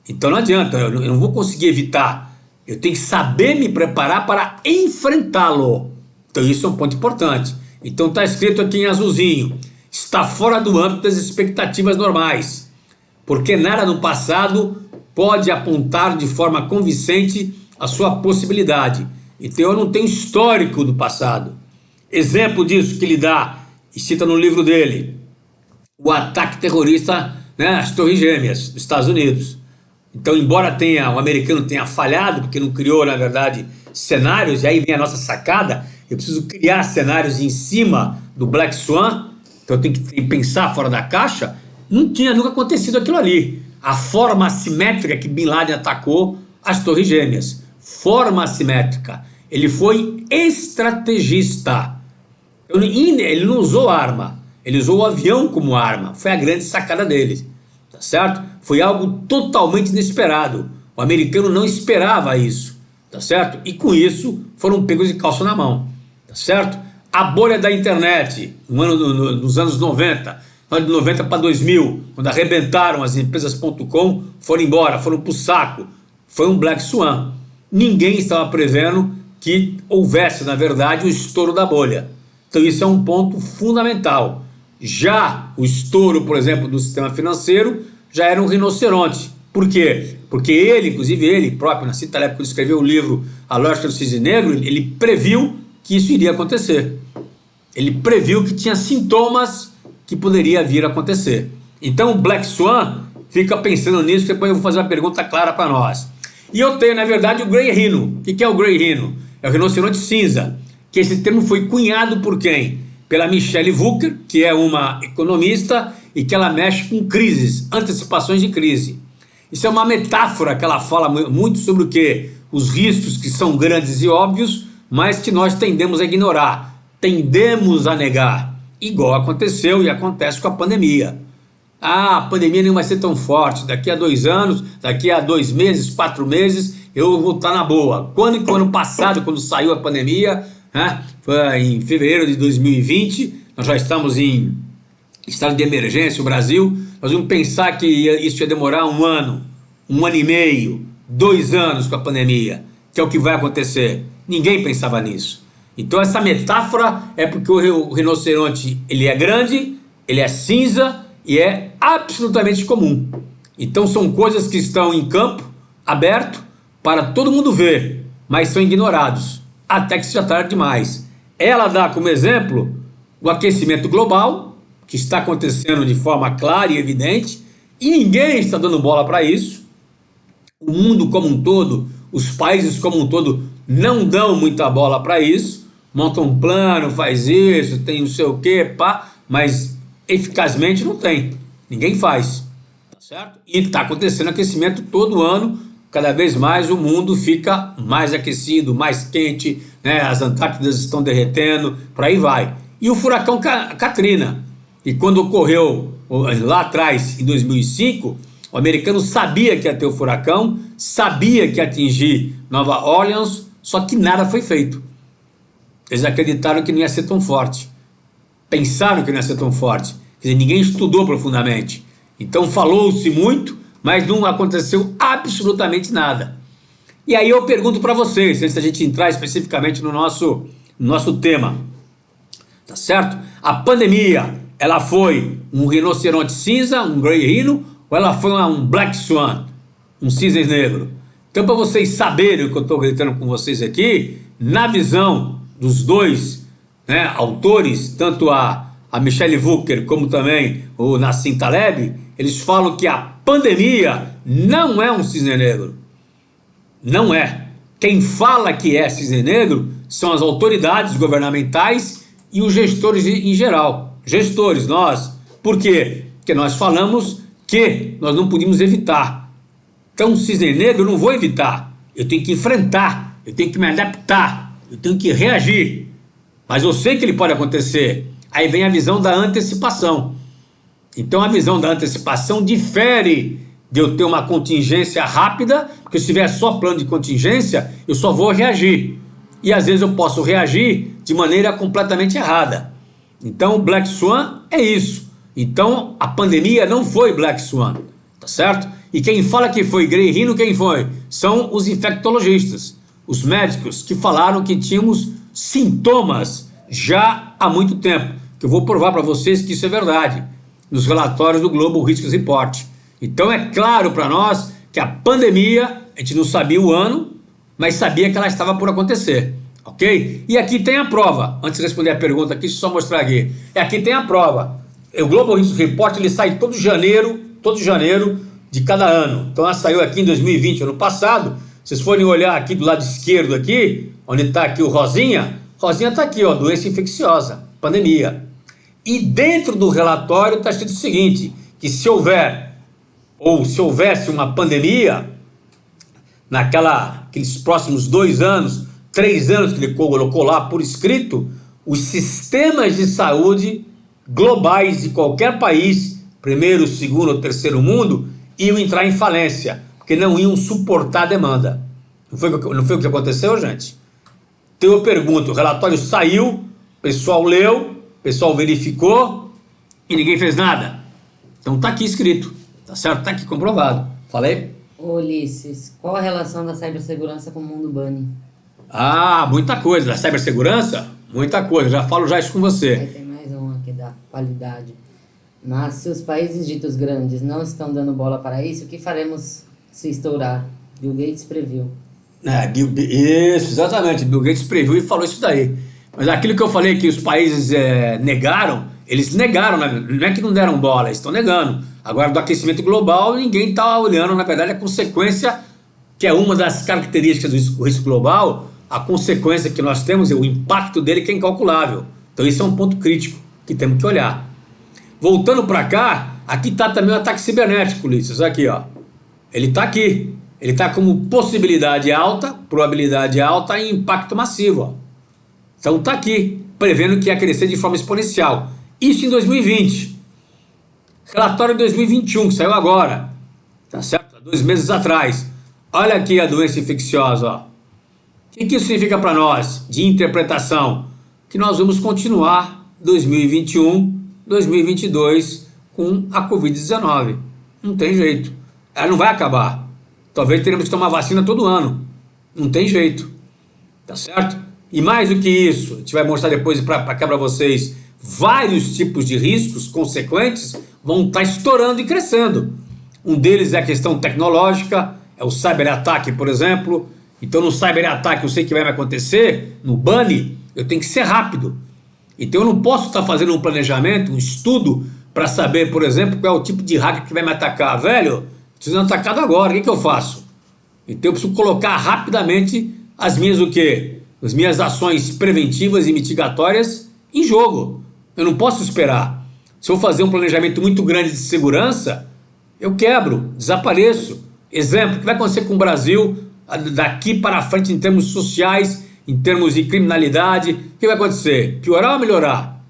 Então não adianta, eu não vou conseguir evitar. Eu tenho que saber me preparar para enfrentá-lo. Então isso é um ponto importante. Então está escrito aqui em azulzinho: está fora do âmbito das expectativas normais, porque nada no passado pode apontar de forma convincente a sua possibilidade. Então eu não tenho histórico do passado. Exemplo disso que ele dá, e cita no livro dele, o ataque terrorista, né, às Torres Gêmeas dos Estados Unidos. Então, embora o americano tenha falhado, porque não criou, na verdade, cenários, e aí vem a nossa sacada, eu preciso criar cenários em cima do Black Swan, então eu tenho que pensar fora da caixa. Não tinha nunca acontecido aquilo ali. A forma assimétrica que Bin Laden atacou as Torres Gêmeas. Forma assimétrica. Ele foi estrategista. Ele não usou arma, ele usou o avião como arma. Foi a grande sacada dele, tá certo? Foi algo totalmente inesperado. O americano não esperava isso, tá certo? E com isso foram pegos de calça na mão, tá certo? A bolha da internet, nos anos 90, de 90 para 2000, quando arrebentaram as empresas.com, foram embora, foram para o saco. Foi um Black Swan. Ninguém estava prevendo que houvesse, na verdade, o estouro da bolha. Então isso é um ponto fundamental. Já o estouro, por exemplo, do sistema financeiro, já era um rinoceronte. Por quê? Porque ele, inclusive ele próprio, na época que ele escreveu o livro A Lógica do Cisne Negro, ele previu que isso iria acontecer. Ele previu que tinha sintomas que poderia vir a acontecer. Então o Black Swan fica pensando nisso, depois eu vou fazer uma pergunta clara para nós. E eu tenho, na verdade, o Grey Rhino. O que é o Grey Rhino? É o rinoceronte cinza. Que esse termo foi cunhado por quem? Pela Michelle Wucker, que é uma economista e que ela mexe com crises, antecipações de crise. Isso é uma metáfora que ela fala muito sobre o quê? Os riscos que são grandes e óbvios, mas que nós tendemos a ignorar, tendemos a negar, igual aconteceu e acontece com a pandemia. A pandemia não vai ser tão forte, daqui a 2 anos, daqui a 2 meses, 4 meses, eu vou estar na boa. Quando que o ano passado, quando saiu a pandemia, foi em fevereiro de 2020, nós já estamos em estado de emergência, o Brasil, nós vamos pensar que isso ia demorar 1 ano, 1 ano e meio, 2 anos com a pandemia, que é o que vai acontecer. Ninguém pensava nisso. Então essa metáfora é porque o rinoceronte, ele é grande, ele é cinza e é absolutamente comum. Então são coisas que estão em campo, aberto, para todo mundo ver, mas são ignorados, até que seja tarde demais. Ela dá como exemplo o aquecimento global, que está acontecendo de forma clara e evidente, e ninguém está dando bola para isso. O mundo como um todo, os países como um todo, não dão muita bola para isso, montam um plano, faz isso, tem não sei o quê, pá, mas eficazmente não tem, ninguém faz, tá certo? E está acontecendo aquecimento todo ano, cada vez mais o mundo fica mais aquecido, mais quente, né? As Antártidas estão derretendo, por aí vai. E o furacão Katrina, e quando ocorreu lá atrás, em 2005, o americano sabia que ia ter o furacão, sabia que ia atingir Nova Orleans, só que nada foi feito. Eles acreditaram que não ia ser tão forte, pensaram que não ia ser tão forte, quer dizer, ninguém estudou profundamente. Então falou-se muito, mas não aconteceu absolutamente nada. E aí eu pergunto para vocês, antes da gente entrar especificamente no nosso tema, tá certo? A pandemia, ela foi um rinoceronte cinza, um Grey Rhino, ou ela foi um Black Swan, um cisne negro? Então, para vocês saberem o que eu estou gritando com vocês aqui, na visão dos dois, né, autores, tanto a Michelle Wucker como também o Nassim Taleb, eles falam que a pandemia não é um cisne negro. Não é. Quem fala que é cisne negro são as autoridades governamentais e os gestores em geral. Gestores, nós. Por quê? Porque nós falamos que nós não podíamos evitar. Então, o cisne negro eu não vou evitar. Eu tenho que enfrentar, eu tenho que me adaptar, eu tenho que reagir. Mas eu sei que ele pode acontecer. Aí vem a visão da antecipação. Então a visão da antecipação difere de eu ter uma contingência rápida, porque se tiver só plano de contingência, eu só vou reagir. E às vezes eu posso reagir de maneira completamente errada. Então, Black Swan é isso. Então, a pandemia não foi Black Swan, tá certo? E quem fala que foi Grey Rhino, quem foi? São os infectologistas, os médicos que falaram que tínhamos sintomas já há muito tempo. Que eu vou provar para vocês que isso é verdade, nos relatórios do Global Risk Report. Então é claro para nós que a pandemia, a gente não sabia o ano, mas sabia que ela estava por acontecer, ok? E aqui tem a prova. Antes de responder a pergunta aqui, deixa eu só mostrar aqui. Aqui tem a prova. O Global Risk Report, ele sai todo janeiro de cada ano. Então ela saiu aqui em 2020, ano passado. Vocês forem olhar aqui do lado esquerdo aqui, onde está aqui o rosinha está aqui, ó, doença infecciosa, pandemia. E dentro do relatório está escrito o seguinte, que se houvesse uma pandemia, naqueles próximos 2 anos, 3 anos que ele colocou lá por escrito, os sistemas de saúde globais de qualquer país, primeiro, segundo ou terceiro mundo, iam entrar em falência, porque não iam suportar a demanda. Não foi o que aconteceu, gente? Então eu pergunto, o relatório saiu, o pessoal leu, o pessoal verificou e ninguém fez nada. Então tá aqui escrito, tá certo? Tá aqui comprovado. Falei?
Ulisses, qual a relação da cibersegurança com o mundo bunny?
Ah, muita coisa. Da cibersegurança? Muita coisa. Já falo isso com você.
Aí tem mais um aqui da qualidade. Mas se os países ditos grandes não estão dando bola para isso, o que faremos se estourar? Bill Gates previu.
Isso, exatamente. Bill Gates previu e falou isso daí. Mas aquilo que eu falei que os países negaram, eles negaram, não é que não deram bola, eles estão negando. Agora, do aquecimento global, ninguém está olhando, na verdade, a consequência, que é uma das características do risco global, a consequência que nós temos, o impacto dele que é incalculável. Então, isso é um ponto crítico que temos que olhar. Voltando para cá, aqui está também o ataque cibernético, Ulisses, aqui, ó. Ele está aqui. Ele está como possibilidade alta, probabilidade alta e impacto massivo, ó. Então está aqui, prevendo que ia crescer de forma exponencial. Isso em 2020. Relatório de 2021, que saiu agora. Tá certo? 2 meses atrás. Olha aqui a doença infecciosa, ó. O que isso significa para nós, de interpretação? Que nós vamos continuar 2021, 2022 com a Covid-19. Não tem jeito. Ela não vai acabar. Talvez teremos que tomar vacina todo ano. Não tem jeito. Tá certo? E mais do que isso, a gente vai mostrar depois para cá para vocês, vários tipos de riscos consequentes vão estar estourando e crescendo. Um deles é a questão tecnológica, é o cyberataque, por exemplo. Então no cyberataque eu sei que vai me acontecer, no bunny, eu tenho que ser rápido. Então eu não posso estar fazendo um planejamento, um estudo, para saber, por exemplo, qual é o tipo de hacker que vai me atacar. Velho, estou sendo atacado agora, o que eu faço? Então eu preciso colocar rapidamente as minhas o quê? As minhas ações preventivas e mitigatórias em jogo. Eu não posso esperar. Se eu fazer um planejamento muito grande de segurança, eu quebro, desapareço. Exemplo, o que vai acontecer com o Brasil daqui para frente em termos sociais, em termos de criminalidade? O que vai acontecer? Piorar ou melhorar?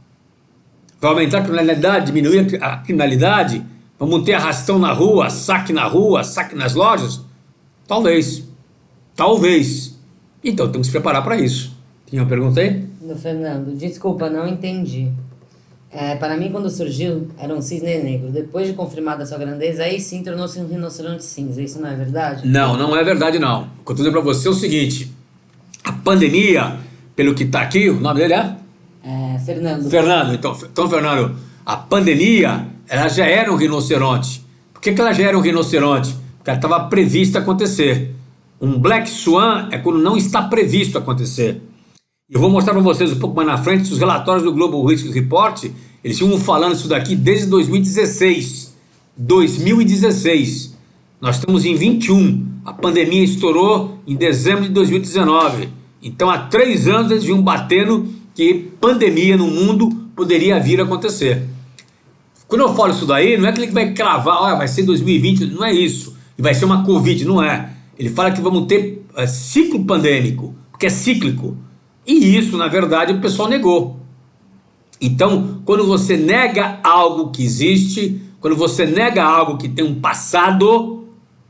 Vai aumentar a criminalidade, diminuir a criminalidade? Vamos ter arrastão na rua, saque nas lojas? Talvez. Talvez. Então temos que se preparar para isso. Tinha uma pergunta aí?
Do Fernando. Desculpa, não entendi. Para mim, quando surgiu, era um cisne negro. Depois de confirmada a sua grandeza, aí sim tornou-se um rinoceronte cinza. Isso não é verdade?
Não, não é verdade não. O que eu estou dizendo para você é o seguinte. A pandemia, pelo que está aqui, o nome dele é?
Fernando.
Fernando. Então, Fernando, a pandemia, ela já era um rinoceronte. Por que ela já era um rinoceronte? Porque ela estava prevista acontecer. Um Black Swan é quando não está previsto acontecer. Eu vou mostrar para vocês um pouco mais na frente os relatórios do Global Risk Report. Eles tinham falando isso daqui desde 2016. 2016. Nós estamos em 21. A pandemia estourou em dezembro de 2019. Então há 3 anos eles vinham batendo que pandemia no mundo poderia vir a acontecer. Quando eu falo isso daí, não é que ele vai cravar, olha, vai ser 2020, não é isso. E vai ser uma Covid, não é. Ele fala que vamos ter ciclo pandêmico, porque é cíclico. E isso, na verdade, o pessoal negou. Então, quando você nega algo que existe, Quando você nega algo que tem um passado,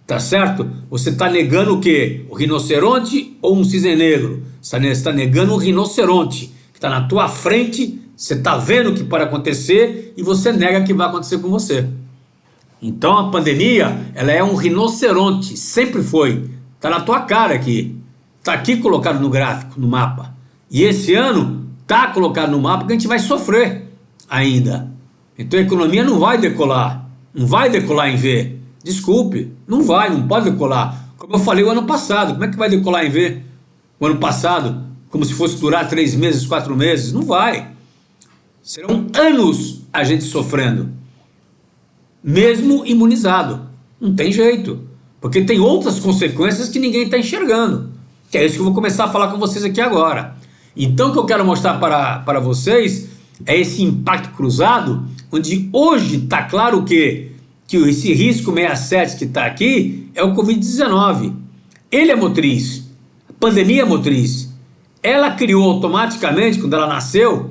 tá certo? Você está negando o quê? O rinoceronte ou um cisne negro? Você está negando um rinoceronte que está na tua frente, você está vendo o que pode acontecer e você nega que vai acontecer com você. Então a pandemia, ela é um rinoceronte, sempre foi. Está na tua cara aqui. Está aqui colocado no gráfico, no mapa. E esse ano está colocado no mapa que a gente vai sofrer ainda. Então a economia não vai decolar. Não vai decolar em V. Desculpe, não vai, não pode decolar. Como eu falei o ano passado, como é que vai decolar em V? O ano passado, como se fosse durar 3 meses, 4 meses. Não vai. Serão anos a gente sofrendo. Mesmo imunizado. Não tem jeito. Porque tem outras consequências que ninguém está enxergando. Que é isso que eu vou começar a falar com vocês aqui agora. Então o que eu quero mostrar para vocês é esse impacto cruzado, onde hoje está claro que esse risco 67 que está aqui é o Covid-19. Ele é motriz. A pandemia é motriz. Ela criou automaticamente, quando ela nasceu,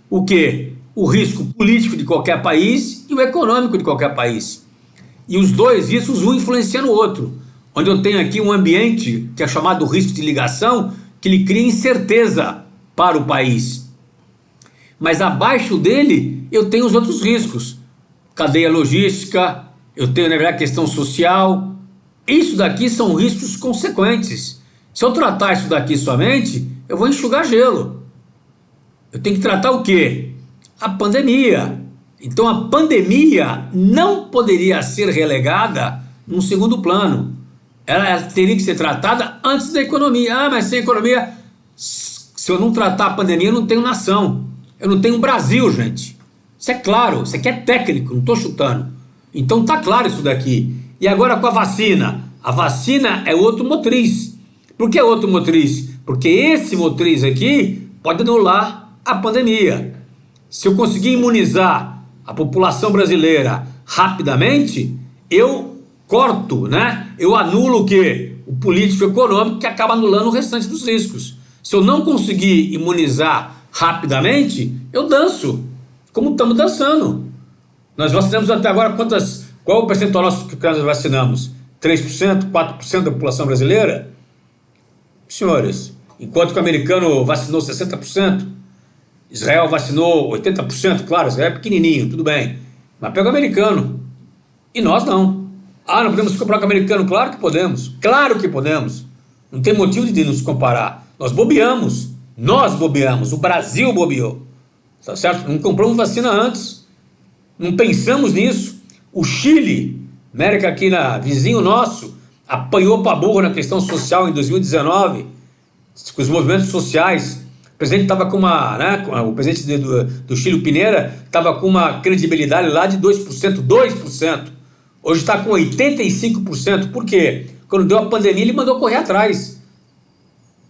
o quê? O risco político de qualquer país e o econômico de qualquer país. E os dois riscos, um influenciando o outro. Onde eu tenho aqui um ambiente que é chamado risco de ligação, que ele cria incerteza para o país. Mas abaixo dele, eu tenho os outros riscos. Cadeia logística, eu tenho, na verdade, questão social. Isso daqui são riscos consequentes. Se eu tratar isso daqui somente, eu vou enxugar gelo. Eu tenho que tratar o quê? A pandemia. Então a pandemia não poderia ser relegada num segundo plano. Ela teria que ser tratada antes da economia. Ah, mas sem economia, se eu não tratar a pandemia, eu não tenho nação. Eu não tenho Brasil, gente. Isso é claro, isso aqui é técnico, não estou chutando. Então tá claro isso daqui. E agora com a vacina. A vacina é outro motriz. Por que outro motriz? Porque esse motriz aqui pode anular a pandemia. Se eu conseguir imunizar a população brasileira rapidamente, eu corto, né? Eu anulo o quê? O político econômico, que acaba anulando o restante dos riscos. Se eu não conseguir imunizar rapidamente, eu danço, como estamos dançando. Nós vacinamos até agora qual é o percentual nosso que nós vacinamos? 3%, 4% da população brasileira? Senhores, enquanto que o americano vacinou 60%, Israel vacinou 80%, claro, Israel é pequenininho, tudo bem, mas pega o americano, e nós não. Ah, não podemos comparar com o americano? Claro que podemos, não tem motivo de nos comparar. Nós bobeamos, o Brasil bobeou, tá certo? Não compramos vacina antes, não pensamos nisso. O Chile, América aqui vizinho nosso, apanhou para burro na questão social em 2019, com os movimentos sociais. O presidente estava com o presidente do Chile, o Piñera, estava com uma credibilidade lá de 2%. Hoje está com 85%. Por quê? Quando deu a pandemia, ele mandou correr atrás.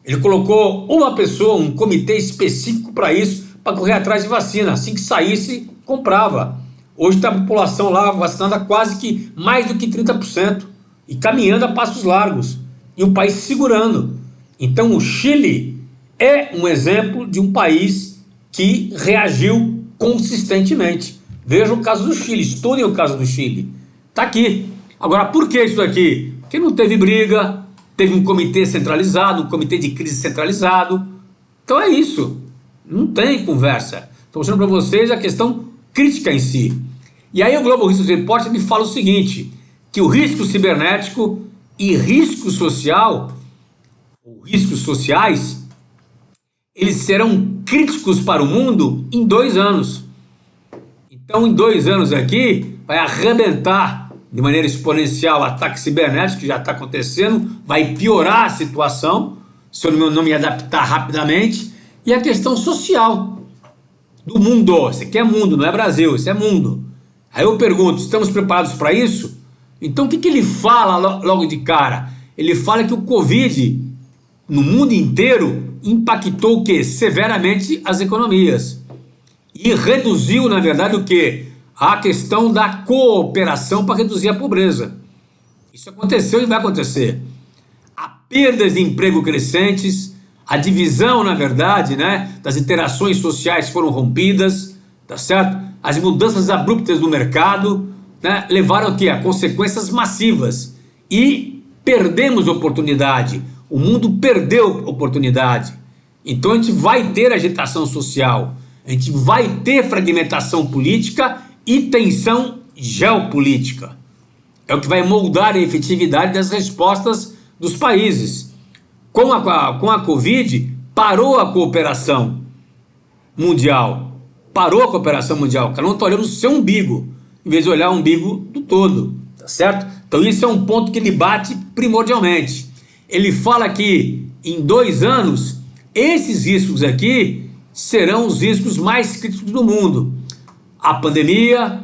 Ele colocou uma pessoa, um comitê específico para isso, para correr atrás de vacina. Assim que saísse, comprava. Hoje está a população lá vacinada quase que mais do que 30%. E caminhando a passos largos. E o país se segurando. Então o Chile é um exemplo de um país que reagiu consistentemente. Veja o caso do Chile, estudem o caso do Chile. Está aqui. Agora, por que isso aqui? Porque não teve briga, teve um comitê centralizado, um comitê de crise centralizado. Então é isso. Não tem conversa. Estou mostrando para vocês a questão crítica em si. E aí o Global Risk Report me fala o seguinte, que o risco cibernético e risco social, ou riscos sociais, eles serão críticos para o mundo em 2 anos. Então, em 2 anos aqui, vai arrebentar de maneira exponencial o ataque cibernético, que já está acontecendo, vai piorar a situação, se eu não me adaptar rapidamente, e a questão social do mundo. Isso aqui é mundo, não é Brasil, isso é mundo. Aí eu pergunto, estamos preparados para isso? Então o que ele fala logo de cara? Ele fala que o Covid, no mundo inteiro, impactou o quê? Severamente as economias. E reduziu, na verdade, o quê? A questão da cooperação para reduzir a pobreza. Isso aconteceu e vai acontecer. Há perdas de emprego crescentes, a divisão, na verdade, né, das interações sociais foram rompidas, tá certo? As mudanças abruptas no mercado, né, levaram a quê? A consequências massivas. E perdemos oportunidade. O mundo perdeu oportunidade. Então a gente vai ter agitação social, a gente vai ter fragmentação política e tensão geopolítica. É o que vai moldar a efetividade das respostas dos países. Com a Covid, parou a cooperação mundial. Parou a cooperação mundial. Cada um está olhando o seu umbigo, em vez de olhar o umbigo do todo. Tá certo? Então isso é um ponto que ele bate primordialmente. Ele fala que em 2 anos, esses riscos aqui serão os riscos mais críticos do mundo. A pandemia,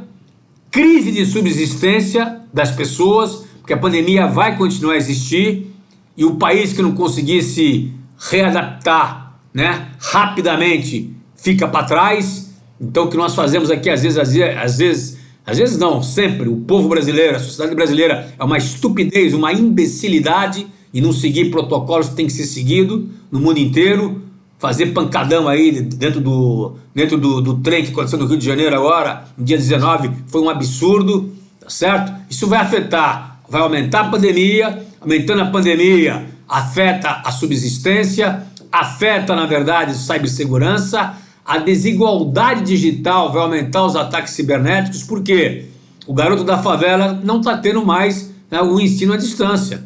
crise de subsistência das pessoas, porque a pandemia vai continuar a existir, e o país que não conseguir se readaptar, né, rapidamente fica para trás. Então o que nós fazemos aqui, às vezes não, sempre, o povo brasileiro, a sociedade brasileira é uma estupidez, uma imbecilidade e não seguir protocolos que tem que ser seguido no mundo inteiro, fazer pancadão aí dentro do trem que aconteceu no Rio de Janeiro agora, no dia 19, foi um absurdo, tá certo? Isso vai afetar, vai aumentar a pandemia, aumentando a pandemia, afeta a subsistência, afeta, na verdade, a cibersegurança, a desigualdade digital vai aumentar os ataques cibernéticos, porque o garoto da favela não está tendo mais, né, o ensino à distância.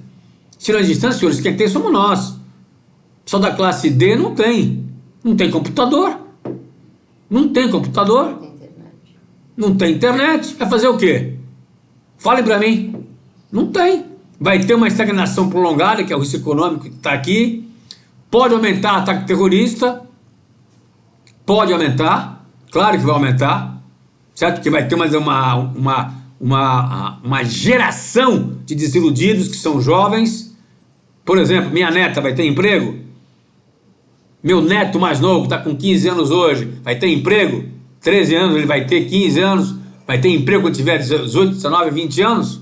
Ensino à distância, senhores, quem tem somos nós. Só da classe D não tem. Não tem computador. Não tem computador. Não tem internet. Vai fazer o quê? Falem para mim. Não tem. Vai ter uma estagnação prolongada, que é o risco econômico que está aqui. Pode aumentar ataque terrorista. Pode aumentar. Claro que vai aumentar. Certo? Porque vai ter uma geração de desiludidos que são jovens. Por exemplo, minha neta vai ter emprego? Meu neto mais novo, que está com 15 anos hoje, vai ter emprego? 13 anos, ele vai ter 15 anos, vai ter emprego quando tiver 18, 19, 20 anos?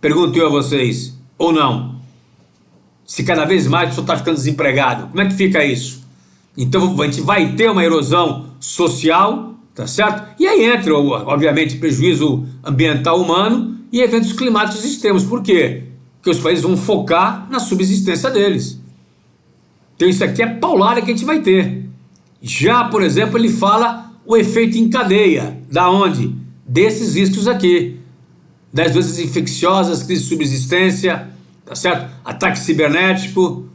Pergunto eu a vocês, ou não? Se cada vez mais a pessoa está ficando desempregado, como é que fica isso? Então a gente vai ter uma erosão social, tá certo? E aí entra, obviamente, prejuízo ambiental humano e eventos climáticos extremos. Por quê? Porque os países vão focar na subsistência deles. Então isso aqui é paulada que a gente vai ter. Já, por exemplo, ele fala o efeito em cadeia. Da onde? Desses riscos aqui. Das doenças infecciosas, crise de subsistência, tá certo? Ataque cibernético.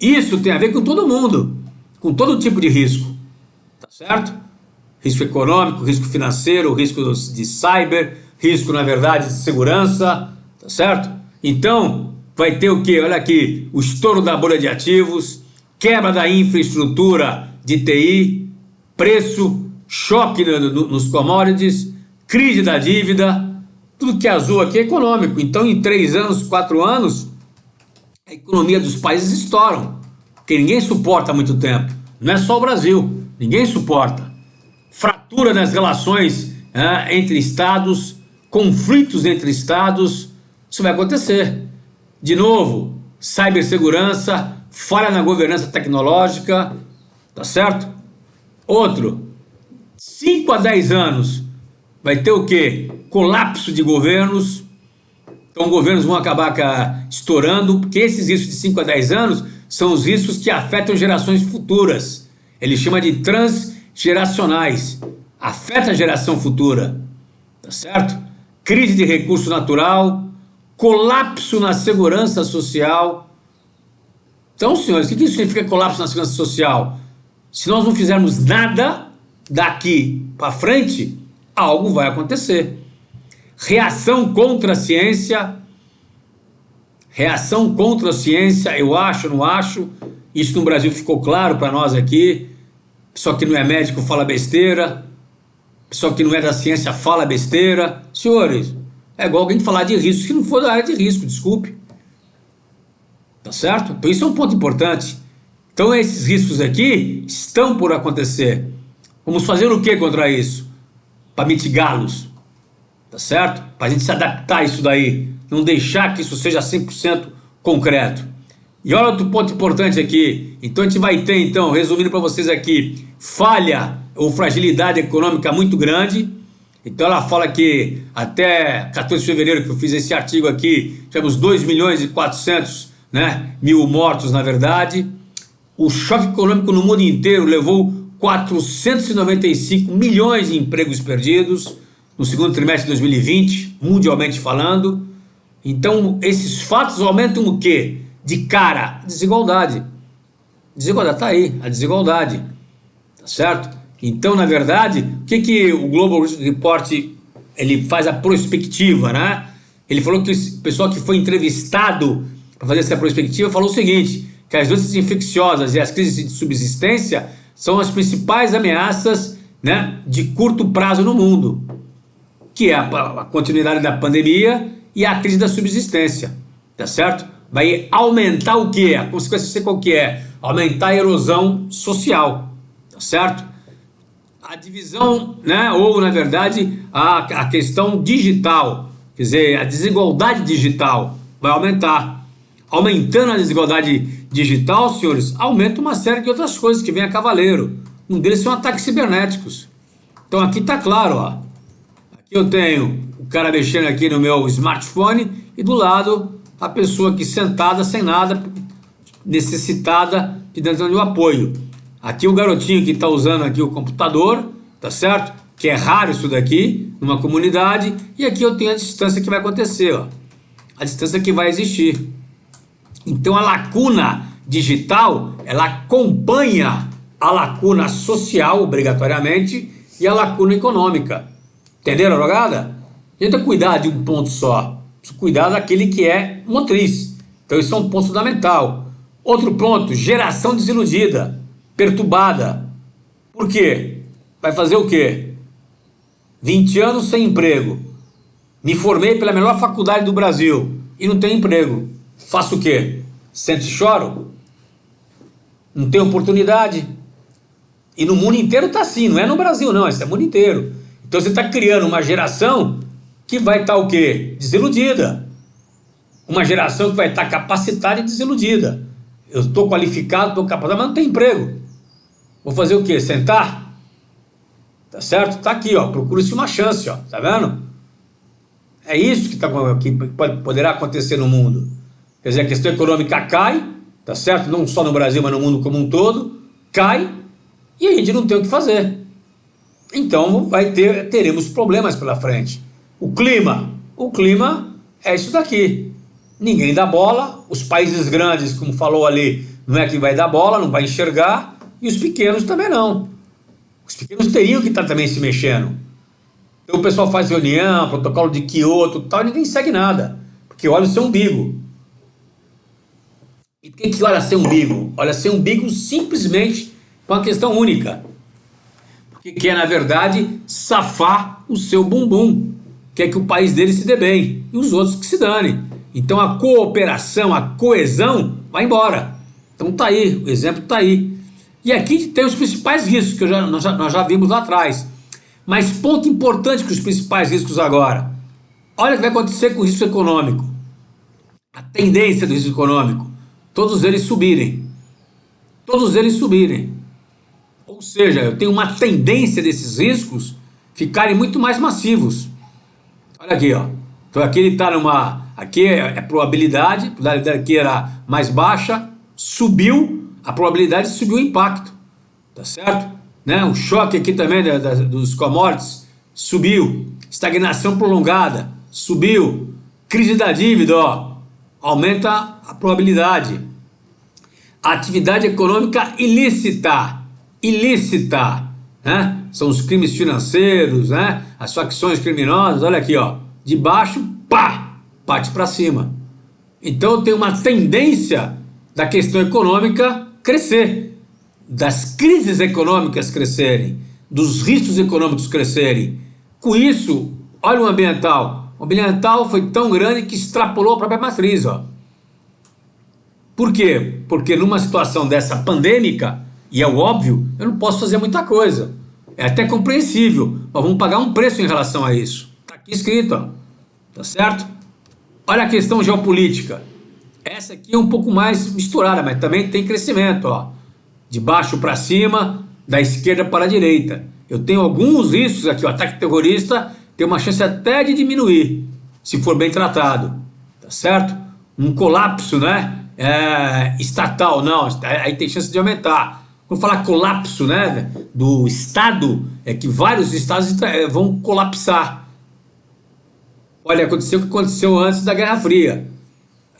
Isso tem a ver com todo mundo, com todo tipo de risco, tá certo? Risco econômico, risco financeiro, risco de cyber, risco, na verdade, de segurança, tá certo? Então, vai ter o quê? Olha aqui, o estouro da bolha de ativos, quebra da infraestrutura de TI, preço, choque nos commodities, crise da dívida, tudo que é azul aqui é econômico. Então, em 3 anos, 4 anos, a economia dos países estouram, porque ninguém suporta há muito tempo. Não é só o Brasil, ninguém suporta. Fratura nas relações entre estados, conflitos entre estados, isso vai acontecer. De novo, cibersegurança, falha na governança tecnológica, tá certo? Outro, 5 a 10 anos, vai ter o quê? Colapso de governos. Então, governos vão acabar estourando, porque esses riscos de 5 a 10 anos são os riscos que afetam gerações futuras. Ele chama de transgeracionais. Afeta a geração futura, tá certo? Crise de recurso natural, colapso na segurança social. Então, senhores, o que isso significa colapso na segurança social? Se nós não fizermos nada daqui para frente, algo vai acontecer. Reação contra a ciência. Reação contra a ciência, eu acho, não acho. Isso no Brasil ficou claro para nós aqui. Pessoa que não é médico fala besteira. Pessoa que não é da ciência fala besteira. Senhores, é igual alguém falar de risco que não for da área de risco, desculpe. Tá certo? Então isso é um ponto importante. Então esses riscos aqui estão por acontecer. Vamos fazer o que contra isso? Para mitigá-los. Tá certo? Para a gente se adaptar a isso daí. Não deixar que isso seja 100% concreto. E olha outro ponto importante aqui. Então a gente vai ter, então, resumindo para vocês aqui, falha ou fragilidade econômica muito grande. Então ela fala que até 14 de fevereiro, que eu fiz esse artigo aqui, tivemos 2 milhões e 400, né, mil mortos, na verdade. O choque econômico no mundo inteiro levou 495 milhões de empregos perdidos no segundo trimestre de 2020, mundialmente falando. Então, esses fatos aumentam o quê? De cara, desigualdade. Desigualdade, está aí, a desigualdade. Tá certo? Então, na verdade, o que o Global Report ele faz a prospectiva, né? Ele falou que o pessoal que foi entrevistado para fazer essa prospectiva falou o seguinte, que as doenças infecciosas e as crises de subsistência são as principais ameaças, né, de curto prazo no mundo, que é a continuidade da pandemia e a crise da subsistência, tá certo? Vai aumentar o quê? A consequência sei qual que é? Aumentar a erosão social, tá certo? A divisão, né, ou na verdade a questão digital, quer dizer, a desigualdade digital vai aumentar. Aumentando a desigualdade digital, senhores, aumenta uma série de outras coisas que vem a cavaleiro. Um deles são ataques cibernéticos. Então aqui está claro, ó. Aqui eu tenho o cara mexendo aqui no meu smartphone e do lado a pessoa aqui sentada sem nada, necessitada de dentro de apoio. Aqui o garotinho que está usando aqui o computador, tá certo? Que é raro isso daqui numa comunidade. E aqui eu tenho a distância que vai acontecer, ó. A distância que vai existir. Então a lacuna digital, ela acompanha a lacuna social, obrigatoriamente, e a lacuna econômica. Entenderam a jogada? Tenta cuidar de um ponto só. Precisa cuidar daquele que é motriz. Então isso é um ponto fundamental. Outro ponto, geração desiludida, perturbada. Por quê? Vai fazer o quê? 20 anos sem emprego. Me formei pela melhor faculdade do Brasil e não tenho emprego. Faço o quê? Sento e choro? Não tenho oportunidade? E no mundo inteiro está assim, não é no Brasil não, isso é no mundo inteiro. Então você está criando uma geração que vai estar o quê? Desiludida. Uma geração que vai estar capacitada e desiludida. Eu estou qualificado, estou capacitado, mas não tenho emprego. Vou fazer o quê? Sentar? Tá certo? Está aqui, ó. Procura-se uma chance, ó. Tá vendo? É isso que poderá acontecer no mundo. Quer dizer, a questão econômica cai, tá certo? Não só no Brasil, mas no mundo como um todo, cai, e a gente não tem o que fazer. Então teremos problemas pela frente. O clima é isso daqui. Ninguém dá bola, os países grandes, como falou ali, não é que vai dar bola, não vai enxergar, e os pequenos também não. Os pequenos teriam que estar também se mexendo. Então o pessoal faz reunião, protocolo de Kyoto e tal, e ninguém segue nada, porque olha o seu umbigo. E por que olha seu umbigo? Olha seu umbigo simplesmente com uma questão única. Porque quer, na verdade, safar o seu bumbum. Quer que o país dele se dê bem. E os outros que se danem. Então a cooperação, a coesão vai embora. Então tá aí, o exemplo tá aí. E aqui tem os principais riscos que nós já vimos lá atrás. Mas ponto importante que os principais riscos agora. Olha o que vai acontecer com o risco econômico. A tendência do risco econômico. Todos eles subirem. Todos eles subirem. Ou seja, eu tenho uma tendência desses riscos ficarem muito mais massivos. Olha aqui, ó. Então aqui ele está numa... Aqui é probabilidade, a probabilidade aqui era mais baixa, subiu, a probabilidade subiu o impacto. Tá certo? Né? O choque aqui também dos commodities subiu. Estagnação prolongada, subiu. Crise da dívida, ó. Aumenta a probabilidade. Atividade econômica ilícita, né? São os crimes financeiros, né? As facções criminosas, olha aqui, ó, de baixo, pá, parte para cima. Então tem uma tendência da questão econômica crescer, das crises econômicas crescerem, dos riscos econômicos crescerem. Com isso, olha o ambiental. O ambiental foi tão grande que extrapolou a própria matriz, ó. Por quê? Porque numa situação dessa pandêmica, e é óbvio, eu não posso fazer muita coisa. É até compreensível, mas vamos pagar um preço em relação a isso. Está aqui escrito, ó. Tá certo? Olha a questão geopolítica. Essa aqui é um pouco mais misturada, mas também tem crescimento, ó. De baixo para cima, da esquerda para a direita. Eu tenho alguns riscos aqui, o ataque terrorista tem uma chance até de diminuir, se for bem tratado, tá certo? Um colapso, né, estatal, não, aí tem chance de aumentar. Quando falar colapso, né, do Estado, é que vários estados vão colapsar. Olha, aconteceu o que aconteceu antes da Guerra Fria.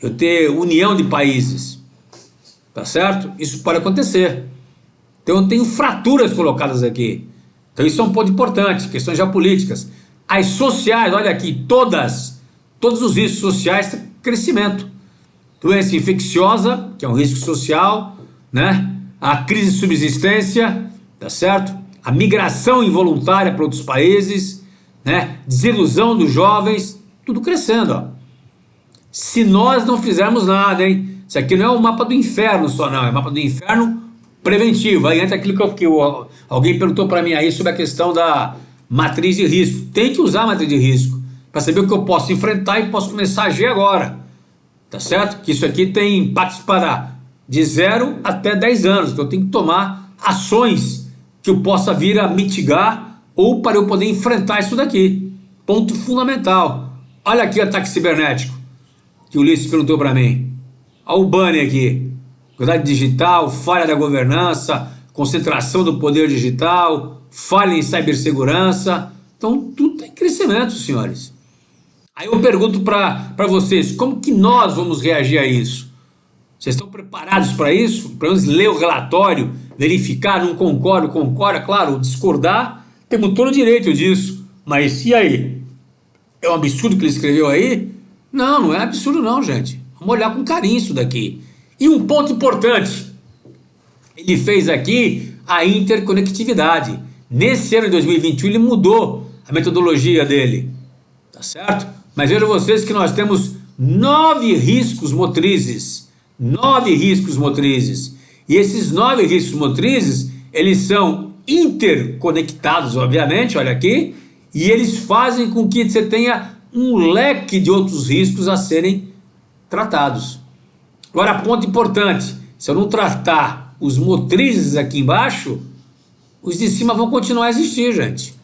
Eu ter união de países, tá certo? Isso pode acontecer. Então eu tenho fraturas colocadas aqui. Então isso é um ponto importante, questões geopolíticas. As sociais, olha aqui, todos os riscos sociais têm crescimento. Doença infecciosa, que é um risco social, né? A crise de subsistência, tá certo? A migração involuntária para outros países, né? Desilusão dos jovens, tudo crescendo, ó. Se nós não fizermos nada, hein? Isso aqui não é um mapa do inferno só, não. É um mapa do inferno preventivo. Aí entra aquilo que alguém perguntou para mim aí sobre a questão da matriz de risco. Tem que usar a matriz de risco para saber o que eu posso enfrentar e posso começar a agir agora. Tá certo? Que isso aqui tem impactos para de 0 até 10 anos. Então eu tenho que tomar ações que eu possa vir a mitigar ou para eu poder enfrentar isso daqui. Ponto fundamental. Olha aqui o ataque cibernético que o Ulisses perguntou para mim. Olha o banner aqui. Qualidade digital, falha da governança, concentração do poder digital, falha em cibersegurança. Então tudo está em crescimento, senhores. Aí eu pergunto para vocês, como que nós vamos reagir a isso? Vocês estão preparados para isso? Para nós ler o relatório, verificar, não concordo, concorda, claro, discordar, temos todo o direito disso. Mas e aí? É um absurdo que ele escreveu aí? Não, não é absurdo não, gente. Vamos olhar com carinho isso daqui. E um ponto importante, ele fez aqui a interconectividade. Nesse ano de 2021 ele mudou a metodologia dele, tá certo? Mas vejam vocês que nós temos 9 riscos motrizes. 9 riscos motrizes. E esses 9 riscos motrizes, eles são interconectados, obviamente, olha aqui, e eles fazem com que você tenha um leque de outros riscos a serem tratados. Agora, ponto importante, se eu não tratar os motrizes aqui embaixo, os de cima vão continuar a existir, gente.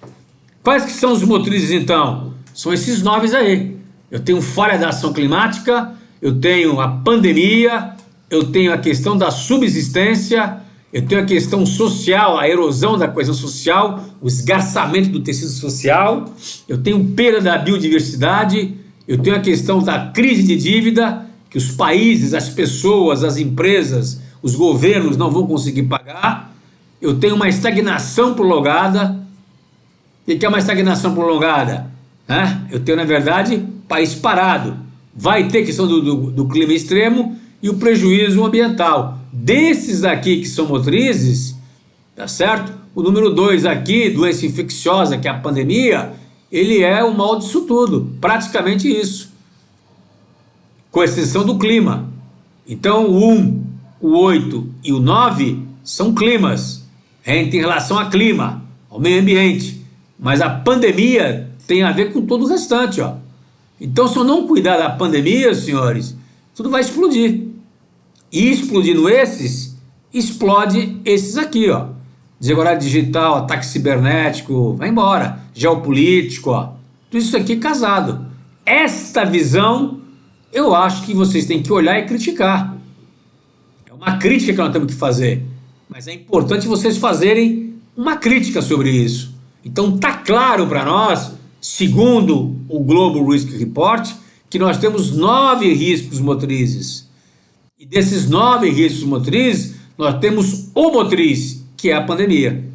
Quais que são os motrizes, então? São esses 9 aí. Eu tenho falha da ação climática, eu tenho a pandemia, eu tenho a questão da subsistência, eu tenho a questão social, a erosão da coesão social, o esgarçamento do tecido social, eu tenho perda da biodiversidade, eu tenho a questão da crise de dívida, que os países, as pessoas, as empresas, os governos não vão conseguir pagar, eu tenho uma estagnação prolongada. O que é uma estagnação prolongada? Eu tenho, na verdade, país parado. Vai ter questão do clima extremo e o prejuízo ambiental. Desses aqui que são motrizes, tá certo? O número 2 aqui, doença infecciosa, que é a pandemia, ele é o mal disso tudo, praticamente isso. Com exceção do clima. Então o 1, o 8 e o 9 são climas, em relação a clima, ao meio ambiente. Mas a pandemia tem a ver com todo o restante, ó. Então, se eu não cuidar da pandemia, senhores, tudo vai explodir. E explodindo esses, explode esses aqui, ó. Desigualdade digital, ataque cibernético, vai embora. Geopolítico, ó. Tudo isso aqui casado. Esta visão, eu acho que vocês têm que olhar e criticar. É uma crítica que nós temos que fazer. Mas é importante vocês fazerem uma crítica sobre isso. Então, tá claro para nós, segundo o Global Risk Report, que nós temos 9 riscos motrizes. E desses 9 riscos motrizes, nós temos o motriz, que é a pandemia.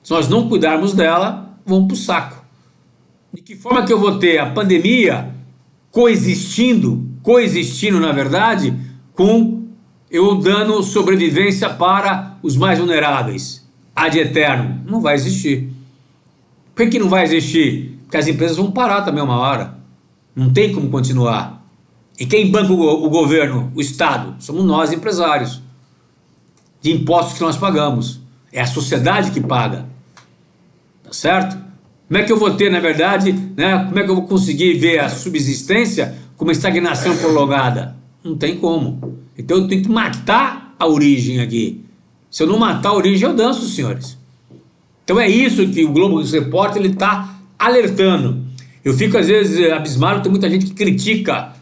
Se nós não cuidarmos dela, vamos para o saco. De que forma que eu vou ter a pandemia coexistindo, na verdade, com eu dando sobrevivência para os mais vulneráveis? Ad eterno. Não vai existir. Por que não vai existir? Porque as empresas vão parar também uma hora. Não tem como continuar. E quem banca o governo, o Estado? Somos nós, empresários. De impostos que nós pagamos. É a sociedade que paga. Tá certo? Como é que eu vou ter, na verdade, né? Como é que eu vou conseguir ver a subsistência com uma estagnação prolongada? Não tem como. Então eu tenho que matar a origem aqui. Se eu não matar a origem, eu danço, senhores. Então é isso que o Globo Repórter está alertando. Eu fico às vezes abismado, tem muita gente que critica.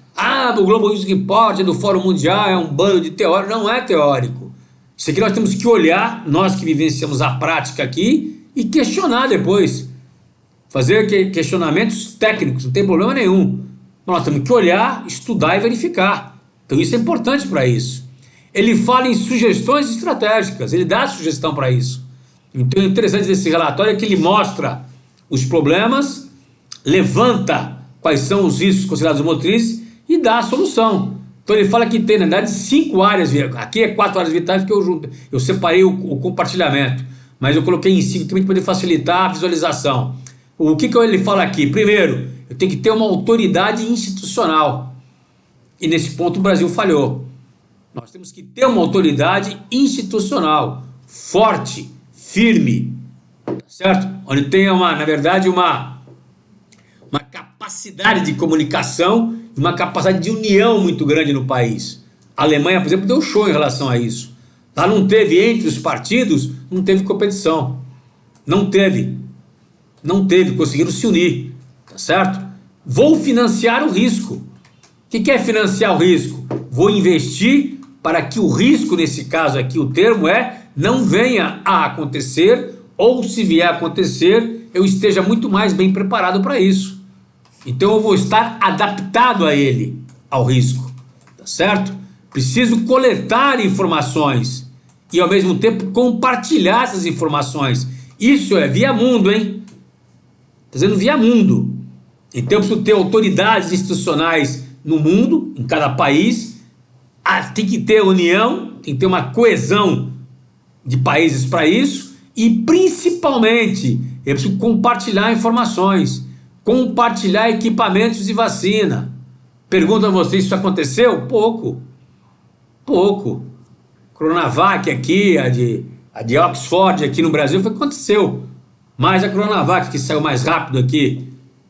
O Globo Repórter do Fórum Mundial é um bando de teórico. Não é teórico. Isso aqui nós temos que olhar, nós que vivenciamos a prática aqui, e questionar depois. Fazer questionamentos técnicos, não tem problema nenhum. Nós temos que olhar, estudar e verificar. Então isso é importante para isso. Ele fala em sugestões estratégicas, ele dá sugestão para isso. Então o interessante desse relatório é que ele mostra os problemas, levanta quais são os riscos considerados motrizes e dá a solução. Então ele fala que tem, na verdade, 5 áreas, aqui é 4 áreas vitais porque eu separei o compartilhamento, mas eu coloquei em 5 também para poder facilitar a visualização. O que ele fala aqui? Primeiro, eu tenho que ter uma autoridade institucional. E nesse ponto o Brasil falhou. Nós temos que ter uma autoridade institucional forte, firme, certo? Onde tenha na verdade, uma capacidade de comunicação, uma capacidade de união muito grande no país. A Alemanha, por exemplo, deu show em relação a isso. Lá não teve, entre os partidos, não teve competição. Não teve, conseguiram se unir, tá certo? Vou financiar o risco. O que é financiar o risco? Vou investir para que o risco, nesse caso aqui, o termo não venha a acontecer, ou se vier a acontecer, eu esteja muito mais bem preparado para isso. Então eu vou estar adaptado a ele, ao risco, tá certo? Preciso coletar informações e ao mesmo tempo compartilhar essas informações. Isso é via mundo, hein? Tá dizendo via mundo. Então eu preciso ter autoridades institucionais no mundo, em cada país. Tem que ter união, tem que ter uma coesão de países para isso e principalmente eu preciso compartilhar informações, compartilhar equipamentos de vacina. Pergunto a vocês, isso aconteceu? Pouco. Coronavac aqui, a de Oxford aqui no Brasil, foi o que aconteceu. Mas a Coronavac que saiu mais rápido aqui,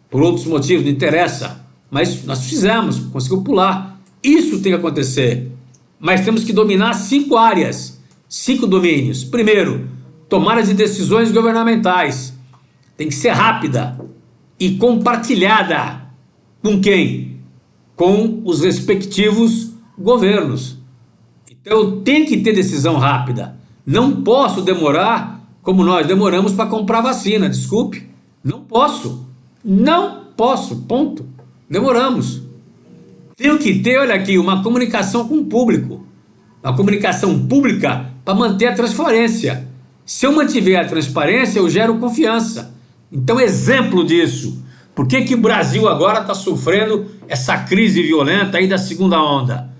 por outros motivos, não interessa. Mas nós fizemos, conseguimos pular. Isso tem que acontecer. Mas temos que dominar 5 áreas, 5 domínios. Primeiro, tomada de decisões governamentais. Tem que ser rápida e compartilhada. Com quem? Com os respectivos governos. Então eu tenho que ter decisão rápida. Não posso demorar como nós demoramos para comprar vacina. Desculpe. Não posso, ponto. Demoramos. Tenho que ter, olha aqui, uma comunicação com o público. Uma comunicação pública para manter a transparência. Se eu mantiver a transparência, eu gero confiança. Então, exemplo disso. Por que o Brasil agora está sofrendo essa crise violenta aí da segunda onda?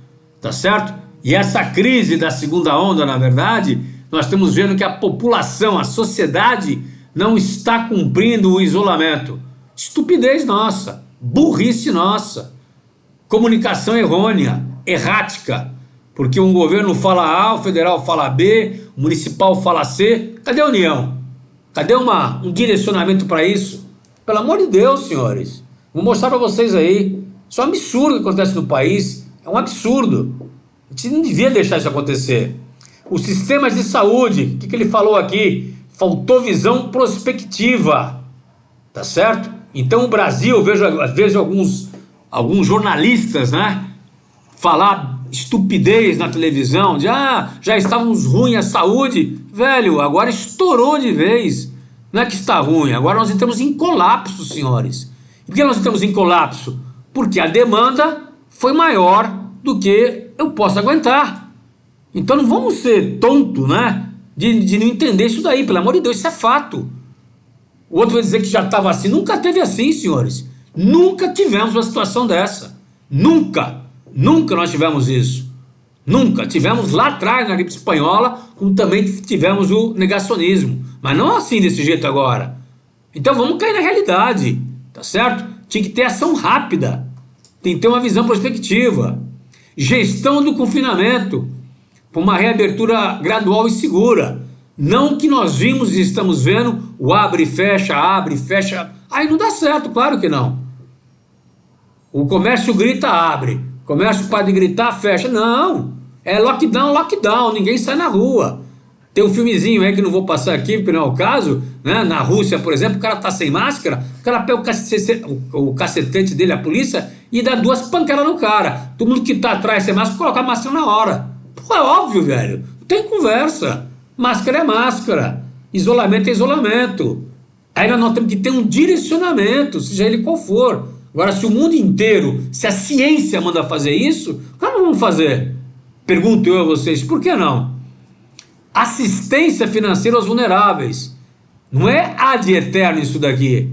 Tá certo? E essa crise da segunda onda, na verdade, nós estamos vendo que a população, a sociedade, não está cumprindo o isolamento. Estupidez nossa, burrice nossa, comunicação errônea, errática, porque um governo fala A, o federal fala B, o municipal fala C. Cadê a união? Cadê um direcionamento para isso? Pelo amor de Deus, senhores, vou mostrar para vocês aí. Isso é um absurdo que acontece no país, é um absurdo. A gente não devia deixar isso acontecer. Os sistemas de saúde, o que ele falou aqui? Faltou visão prospectiva, tá certo? Então o Brasil, eu vejo às vezes alguns jornalistas, né, falar estupidez na televisão, de já estávamos ruim a saúde. Velho, agora estourou de vez. Não é que está ruim, agora nós entramos em colapso, senhores. E por que nós entramos em colapso? Porque a demanda foi maior do que eu posso aguentar. Então não vamos ser tontos, né, de não entender isso daí, pelo amor de Deus, isso é fato. O outro vai dizer que já estava assim. Nunca teve assim, senhores. Nunca tivemos uma situação dessa. Nunca nós tivemos isso. Nunca. Tivemos lá atrás na gripe espanhola, como também tivemos o negacionismo. Mas não assim desse jeito agora. Então vamos cair na realidade, tá certo? Tinha que ter ação rápida. Tem que ter uma visão prospectiva. Gestão do confinamento, para uma reabertura gradual e segura. Não que nós vimos e estamos vendo o abre e fecha. Aí não dá certo, claro que não. O comércio grita, abre. O comércio pode gritar, fecha. Não. É lockdown, ninguém sai na rua. Tem um filmezinho aí que não vou passar aqui, porque não é o caso, né? Na Rússia, por exemplo, o cara tá sem máscara, o cara pega o cacetete dele, a polícia, e dá 2 pancadas no cara. Todo mundo que tá atrás sem máscara, coloca a máscara na hora. Pô, é óbvio, velho. Não tem conversa. Máscara é máscara. Isolamento é isolamento. Aí nós temos que ter um direcionamento, seja ele qual for. Agora, se o mundo inteiro, se a ciência manda fazer isso, como vamos fazer? Pergunto eu a vocês, por que não? Assistência financeira aos vulneráveis. Não é ad eterno isso daqui.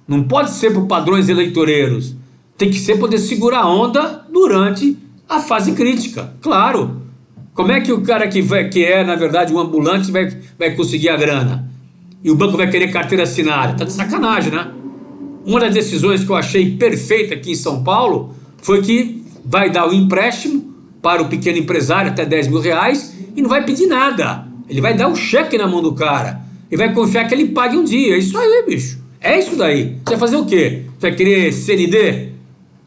Não pode ser por padrões eleitoreiros. Tem que ser poder segurar a onda durante a fase crítica. Claro. Como é que o cara que é, na verdade, um ambulante vai conseguir a grana? E o banco vai querer carteira assinada? Tá de sacanagem, né? Uma das decisões que eu achei perfeita aqui em São Paulo foi que vai dar o empréstimo para o pequeno empresário até 10 mil reais e não vai pedir nada. Ele vai dar um cheque na mão do cara e vai confiar que ele pague um dia. É isso aí, bicho. É isso daí. Você vai fazer o quê? Você vai querer CND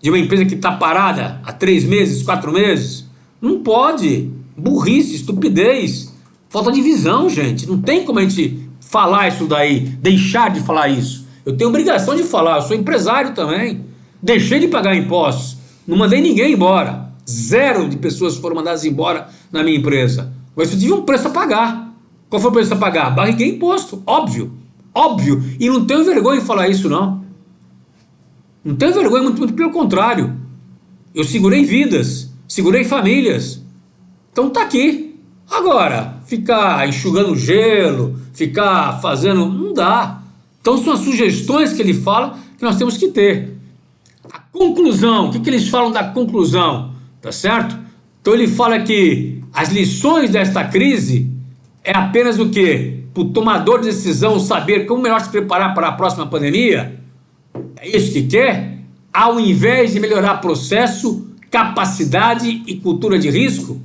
de uma empresa que está parada há 3 meses, 4 meses? Não pode. Burrice, estupidez, falta de visão, gente. Não tem como a gente falar isso daí, deixar de falar isso. Eu tenho obrigação de falar, eu sou empresário também. Deixei de pagar impostos, não mandei ninguém embora. 0 de pessoas foram mandadas embora na minha empresa. Mas eu tive um preço a pagar. Qual foi o preço a pagar? Barriguei imposto, óbvio. Óbvio. E não tenho vergonha de falar isso, não. Não tenho vergonha, muito pelo contrário. Eu segurei vidas, segurei famílias. Então tá aqui. Agora, ficar enxugando gelo, ficar fazendo... não dá. Então são as sugestões que ele fala que nós temos que ter. A conclusão, o que eles falam da conclusão? Tá certo? Então ele fala que as lições desta crise é apenas o quê? Para o tomador de decisão saber como melhor se preparar para a próxima pandemia? É isso que quer? Ao invés de melhorar processo, capacidade e cultura de risco?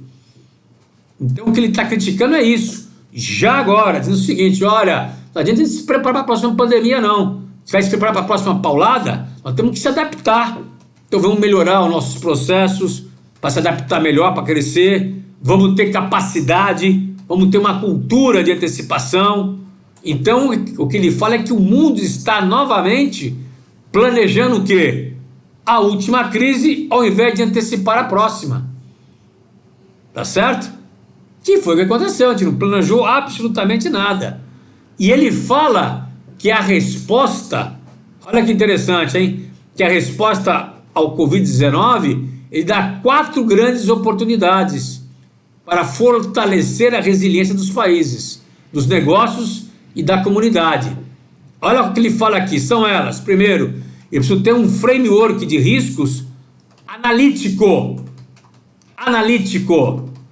Então o que ele está criticando é isso. Já agora, dizendo o seguinte, olha, não adianta se preparar para a próxima pandemia não. Se vai se preparar para a próxima paulada, nós temos que se adaptar. Então vamos melhorar os nossos processos para se adaptar melhor, para crescer. Vamos ter capacidade, vamos ter uma cultura de antecipação. Então o que ele fala é que o mundo está novamente planejando o quê? A última crise ao invés de antecipar a próxima. Tá certo? Que foi o que aconteceu, a gente não planejou absolutamente nada. E ele fala que a resposta, olha que interessante, hein? Que a resposta ao Covid-19, ele dá 4 grandes oportunidades para fortalecer a resiliência dos países, dos negócios e da comunidade. Olha o que ele fala aqui, são elas. Primeiro, eu preciso ter um framework de riscos analítico,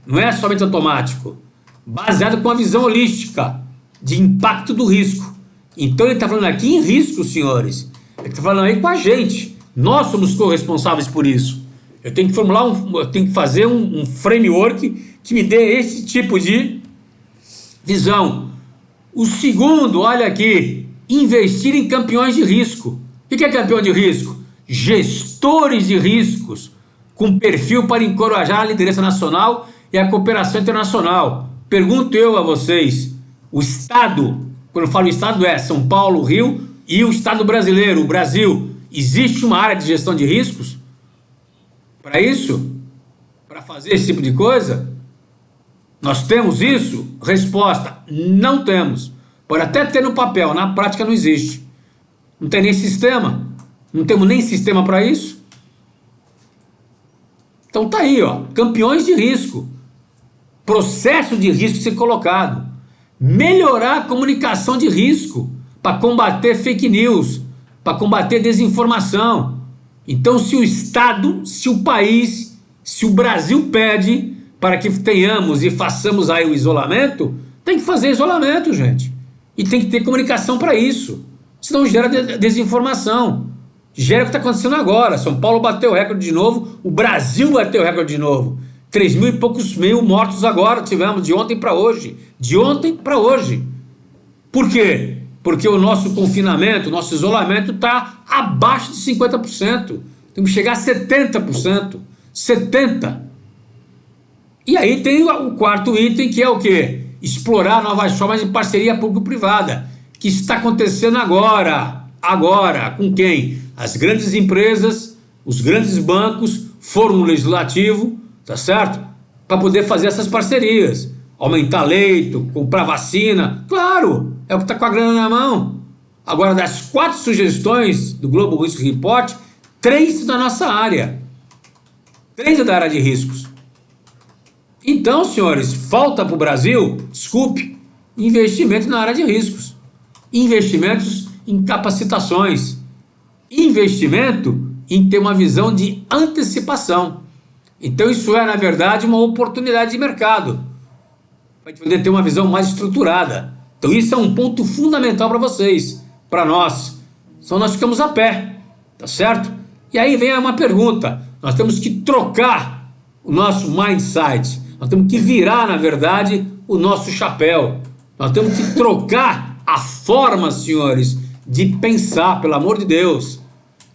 não é somente automático, baseado com a visão holística de impacto do risco. Então ele está falando aqui em risco, senhores. Ele está falando aí com a gente. Nós somos corresponsáveis por isso. Eu tenho que formular eu tenho que fazer um framework que me dê esse tipo de visão. O segundo, olha aqui, investir em campeões de risco. O que é campeão de risco? Gestores de riscos, com perfil para encorajar a liderança nacional e a cooperação internacional. Pergunto eu a vocês, o Estado, quando eu falo Estado é São Paulo, Rio e o Estado brasileiro, o Brasil, existe uma área de gestão de riscos? Para isso? Para fazer esse tipo de coisa? Nós temos isso? Resposta, não temos. Pode até ter no papel, na prática não existe. Não tem nem sistema. Não temos nem sistema para isso. Então tá aí, ó, campeões de risco. Processo de risco ser colocado. Melhorar a comunicação de risco para combater fake news, para combater desinformação. Então se o Estado, se o país, se o Brasil pede para que tenhamos e façamos aí o isolamento, tem que fazer isolamento, gente. E tem que ter comunicação para isso. Senão gera desinformação. Gera o que está acontecendo agora. São Paulo bateu o recorde de novo, o Brasil bateu o recorde de novo. 3 mil e poucos mortos agora tivemos, de ontem para hoje. De ontem para hoje. Por quê? Porque o nosso confinamento, o nosso isolamento está abaixo de 50%. Temos que chegar a 70%. 70%. E aí tem o quarto item, que é o quê? explorar novas formas de parceria público-privada, que está acontecendo agora. Agora, com quem? As grandes empresas, os grandes bancos foram no legislativo, tá certo? Para poder fazer essas parcerias, aumentar leito, comprar vacina, claro, é o que está com a grana na mão. Agora, das 4 sugestões do Global Risk Report, 3 da nossa área, 3 da área de riscos. Então, senhores, falta para o Brasil, desculpe, investimento na área de riscos, investimentos em capacitações, investimento em ter uma visão de antecipação. Então isso é, na verdade, uma oportunidade de mercado, para poder ter uma visão mais estruturada. Então isso é um ponto fundamental para vocês, para nós. Senão nós ficamos a pé, tá certo? E aí vem uma pergunta, nós temos que trocar o nosso mindset, nós temos que virar, na verdade, o nosso chapéu. Nós temos que trocar a forma, senhores, de pensar, pelo amor de Deus.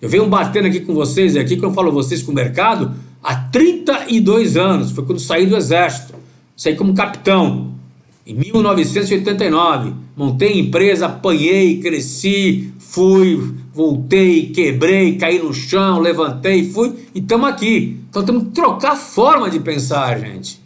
Eu venho batendo aqui com vocês, aqui quando eu falo vocês com o mercado, há 32 anos, foi quando saí do exército, saí como capitão, em 1989, montei empresa, apanhei, cresci, fui, voltei, quebrei, caí no chão, levantei, fui, e estamos aqui. Então temos que trocar a forma de pensar, gente.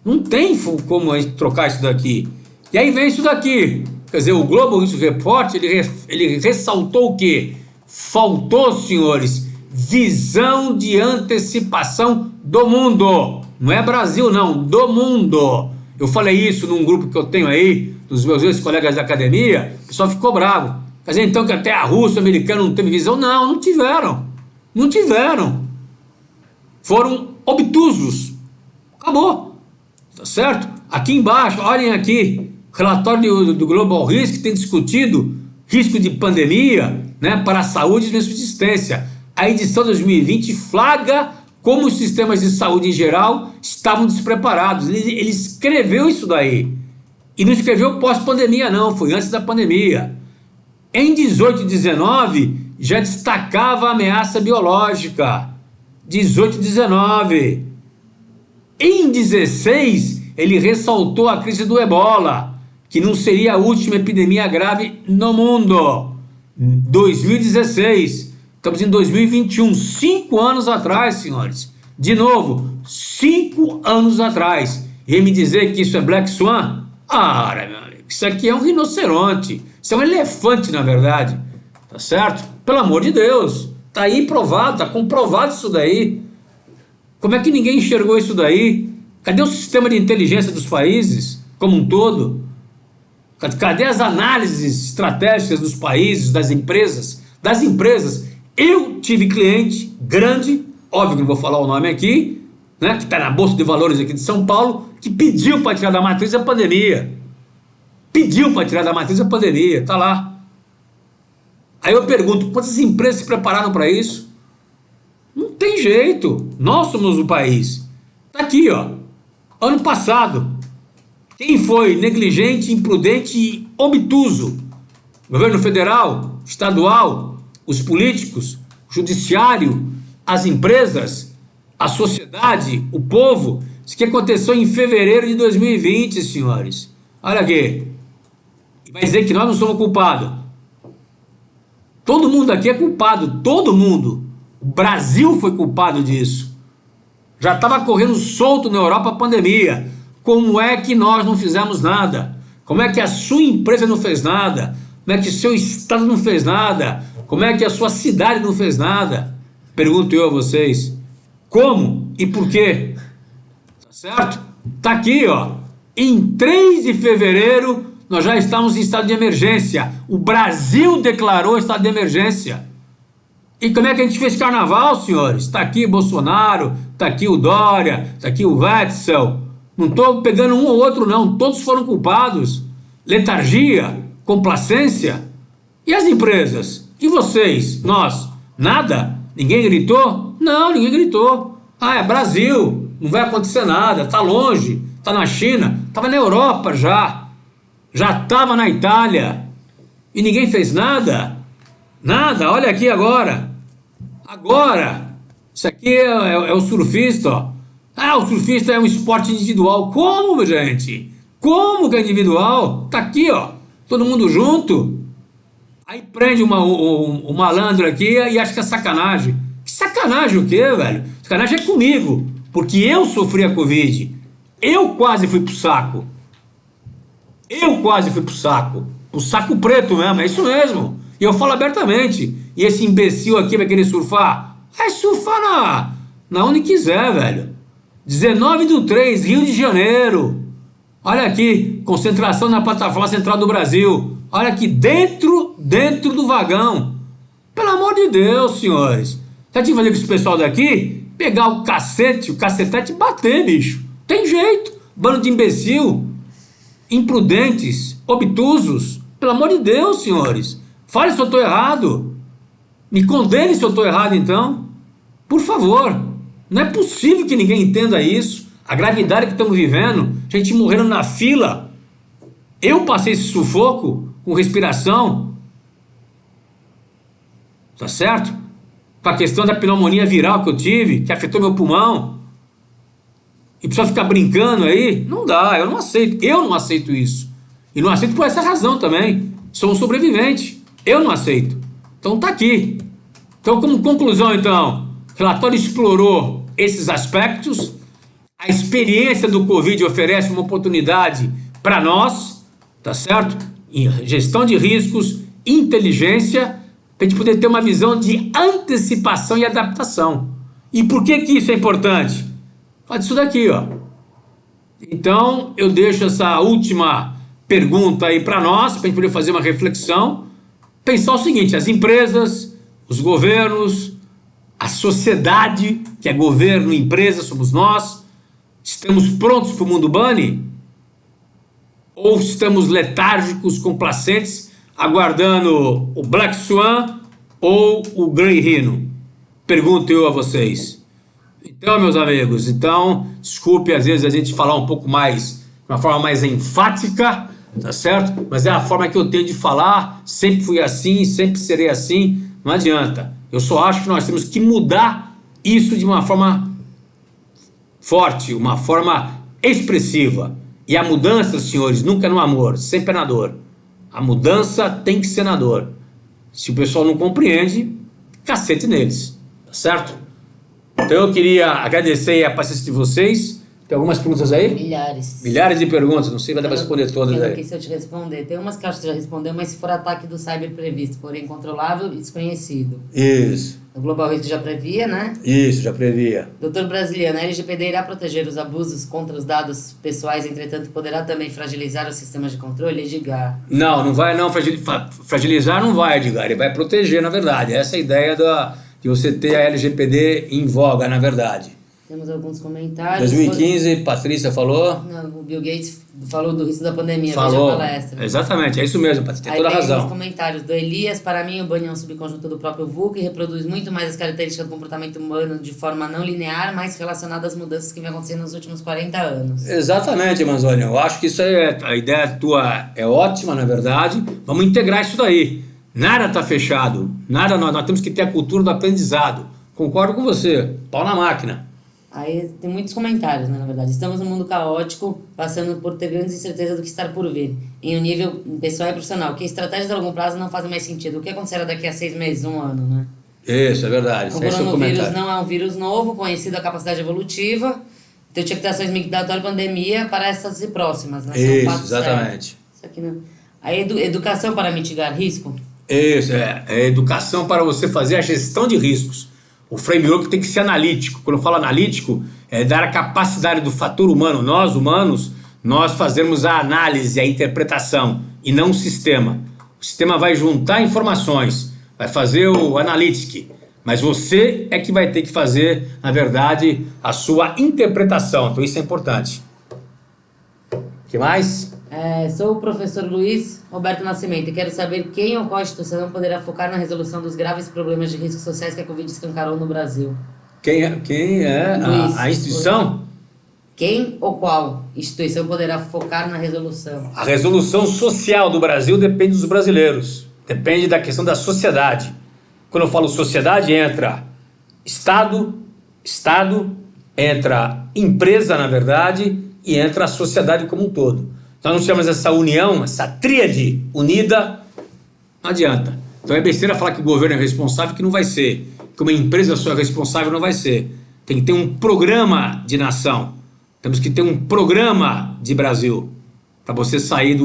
Não tem como a gente trocar isso daqui. E aí vem isso daqui. Quer dizer, o Global Risk Report, ele ressaltou o quê? Faltou, senhores, visão de antecipação do mundo. Não é Brasil, não, do mundo. Eu falei isso num grupo que eu tenho aí, dos meus ex-colegas da academia, o pessoal ficou bravo. Quer dizer, então, que até a Rússia, o americano não teve visão? Não, não tiveram. Não tiveram. Foram obtusos. Acabou. Tá certo? Aqui embaixo, olhem aqui, relatório do Global Risk tem discutido risco de pandemia, né, para a saúde e subsistência. A edição de 2020 flagra como os sistemas de saúde em geral estavam despreparados. Ele escreveu isso daí. E não escreveu pós-pandemia, não, foi antes da pandemia. Em 18 e 19, já destacava a ameaça biológica. 18 e 19. Em 16, ele ressaltou a crise do Ebola, que não seria a última epidemia grave no mundo. 2016, estamos em 2021, 5 anos atrás, senhores. De novo, 5 anos atrás. E me dizer que isso é Black Swan? Ah, meu amigo, isso aqui é um rinoceronte. Isso é um elefante, na verdade. Tá certo? Pelo amor de Deus. Tá aí provado, tá comprovado isso daí. Como é que ninguém enxergou isso daí? Cadê o sistema de inteligência dos países como um todo? Cadê as análises estratégicas dos países, das empresas? Das empresas. Eu tive cliente grande, óbvio que não vou falar o nome aqui, né, que está na Bolsa de Valores aqui de São Paulo, que pediu para tirar da matriz a pandemia. Pediu para tirar da matriz a pandemia, está lá. Aí eu pergunto, quantas empresas se prepararam para isso? Não tem jeito, nós somos o país. Está aqui, ó. Ano passado, quem foi negligente, imprudente e obtuso? Governo federal, estadual, os políticos, o judiciário, as empresas, a sociedade, o povo. Isso que aconteceu em fevereiro de 2020, senhores. Olha aqui. Vai dizer que nós não somos culpados. Todo mundo aqui é culpado, todo mundo. O Brasil foi culpado disso. Já estava correndo solto na Europa a pandemia. Como é que nós não fizemos nada? Como é que a sua empresa não fez nada? Como é que o seu estado não fez nada? Como é que a sua cidade não fez nada? Pergunto eu a vocês. Como e por quê? Tá certo? Tá aqui, ó. Em 3 de fevereiro, nós já estamos em estado de emergência. O Brasil declarou estado de emergência. E como é que a gente fez carnaval, senhores? Está aqui Bolsonaro, está aqui o Dória, está aqui o Wetzel. Não estou pegando um ou outro, não. Todos foram culpados. Letargia, complacência. E as empresas? E vocês? Nós? Nada? Ninguém gritou? Não, ninguém gritou. Ah, é Brasil. Não vai acontecer nada. Está longe. Está na China. Estava na Europa já. Já estava na Itália. E ninguém fez nada? Nada, olha aqui agora. Agora. Isso aqui é o surfista, ó. Ah, o surfista é um esporte individual. Como, gente? Como que é individual? Tá aqui, ó, todo mundo junto. Aí prende o malandro aqui e acha que é sacanagem. Que sacanagem o quê, velho? Sacanagem é comigo, porque eu sofri a Covid. Eu quase fui pro saco. Eu quase fui pro saco. O saco preto mesmo, é isso mesmo. E eu falo abertamente. E esse imbecil aqui vai querer surfar? Vai surfar na onde quiser, velho. 19/3, Rio de Janeiro. Olha aqui, concentração na plataforma central do Brasil. Olha aqui, dentro do vagão. Pelo amor de Deus, senhores. Já tinha que fazer com esse pessoal daqui? Pegar o cacetete e bater, bicho. Tem jeito. Bando de imbecil, imprudentes, obtusos. Pelo amor de Deus, senhores. Fale se eu estou errado. Me condene se eu estou errado, então. Por favor. Não é possível que ninguém entenda isso. A gravidade que estamos vivendo. Gente morrendo na fila. Eu passei esse sufoco com respiração. Tá certo? Com a questão da pneumonia viral que eu tive, que afetou meu pulmão. E precisa ficar brincando aí? Não dá, eu não aceito isso. E não aceito por essa razão também. Sou um sobrevivente. Eu não aceito. Então tá aqui. Então, como conclusão, então, o relatório explorou esses aspectos. A experiência do Covid oferece uma oportunidade para nós, tá certo? Em gestão de riscos, inteligência, para a gente poder ter uma visão de antecipação e adaptação. E por que isso é importante? Fala disso daqui, ó. Então, eu deixo essa última pergunta aí para nós, para a gente poder fazer uma reflexão. Pensar o seguinte: as empresas, os governos, a sociedade, que é governo, empresa, somos nós, estamos prontos para o mundo bunny? Ou estamos letárgicos, complacentes, aguardando o Black Swan ou o Grey Rhino? Pergunto eu a vocês. Então, meus amigos, desculpe às vezes a gente falar um pouco mais, de uma forma mais enfática, tá certo? Mas é a forma que eu tenho de falar, sempre fui assim, sempre serei assim, não adianta. Eu só acho que nós temos que mudar isso de uma forma forte, uma forma expressiva. E a mudança, senhores, nunca é no amor, sempre é na dor. A mudança tem que ser na dor. Se o pessoal não compreende, cacete neles, tá certo? Então eu queria agradecer a paciência de vocês. Tem algumas perguntas aí? Milhares de perguntas, não sei se vai dar para responder todas aí.
Aqui, se eu te responder, tem umas que eu acho que você já respondeu, mas se for ataque do cyber previsto, porém controlável e desconhecido.
Isso.
O Global Risco já previa, né?
Isso, já previa.
Doutor Brasiliano, a LGPD irá proteger os abusos contra os dados pessoais, entretanto, poderá também fragilizar os sistemas de controle, Edgar?
Não vai não. Fragilizar não vai, Edgar. Ele vai proteger, na verdade. Essa é a ideia de você ter a LGPD em voga, na verdade.
Temos alguns comentários.
2015, Patrícia falou.
Não, o Bill Gates falou do risco da pandemia,
falou.
Veja a palestra.
Exatamente, é isso mesmo, Patrícia, tem toda a razão.
Os comentários do Elias: para mim o bunny é um subconjunto do próprio vulco e reproduz muito mais as características do comportamento humano de forma não linear, mas relacionada às mudanças que vem acontecendo nos últimos 40 anos.
Exatamente, Manzoni, eu acho que isso aí, a ideia tua é ótima, na verdade. Vamos integrar isso daí. Nada está fechado, nós temos que ter a cultura do aprendizado. Concordo com você, pau na máquina.
Aí tem muitos comentários, né, na verdade. Estamos num mundo caótico, passando por ter grandes incertezas do que está por vir, em um nível pessoal e profissional, que estratégias a longo prazo não fazem mais sentido. O que acontecerá daqui a 6 meses, 1 ano, né?
Isso, é verdade.
O coronavírus não é um vírus novo, conhecido a capacidade evolutiva, então tinha que ter ações migratórias e pandemia para essas e próximas, né?
Isso, exatamente.
Isso aqui não. Aí, educação para mitigar risco?
Isso, é educação para você fazer a gestão de riscos. O framework tem que ser analítico. Quando eu falo analítico, é dar a capacidade do fator humano, nós humanos, nós fazermos a análise, a interpretação, e não o sistema. O sistema vai juntar informações, vai fazer o analytic, mas você é que vai ter que fazer, na verdade, a sua interpretação. Então isso é importante. O que mais?
Sou o professor Luiz Roberto Nascimento e quero saber quem ou qual instituição poderá focar na resolução dos graves problemas de riscos sociais que a Covid escancarou no Brasil.
Quem é a instituição?
Quem ou qual instituição poderá focar na resolução? A
resolução social do Brasil depende dos brasileiros, depende da questão da sociedade. Quando eu falo sociedade, entra Estado, entra empresa, na verdade, e entra a sociedade como um todo. nós não temos essa união, essa tríade unida, não adianta. Então é besteira falar que o governo é responsável, que não vai ser. Que uma empresa só é responsável, não vai ser. Tem que ter um programa de nação. Temos que ter um programa de Brasil para você sair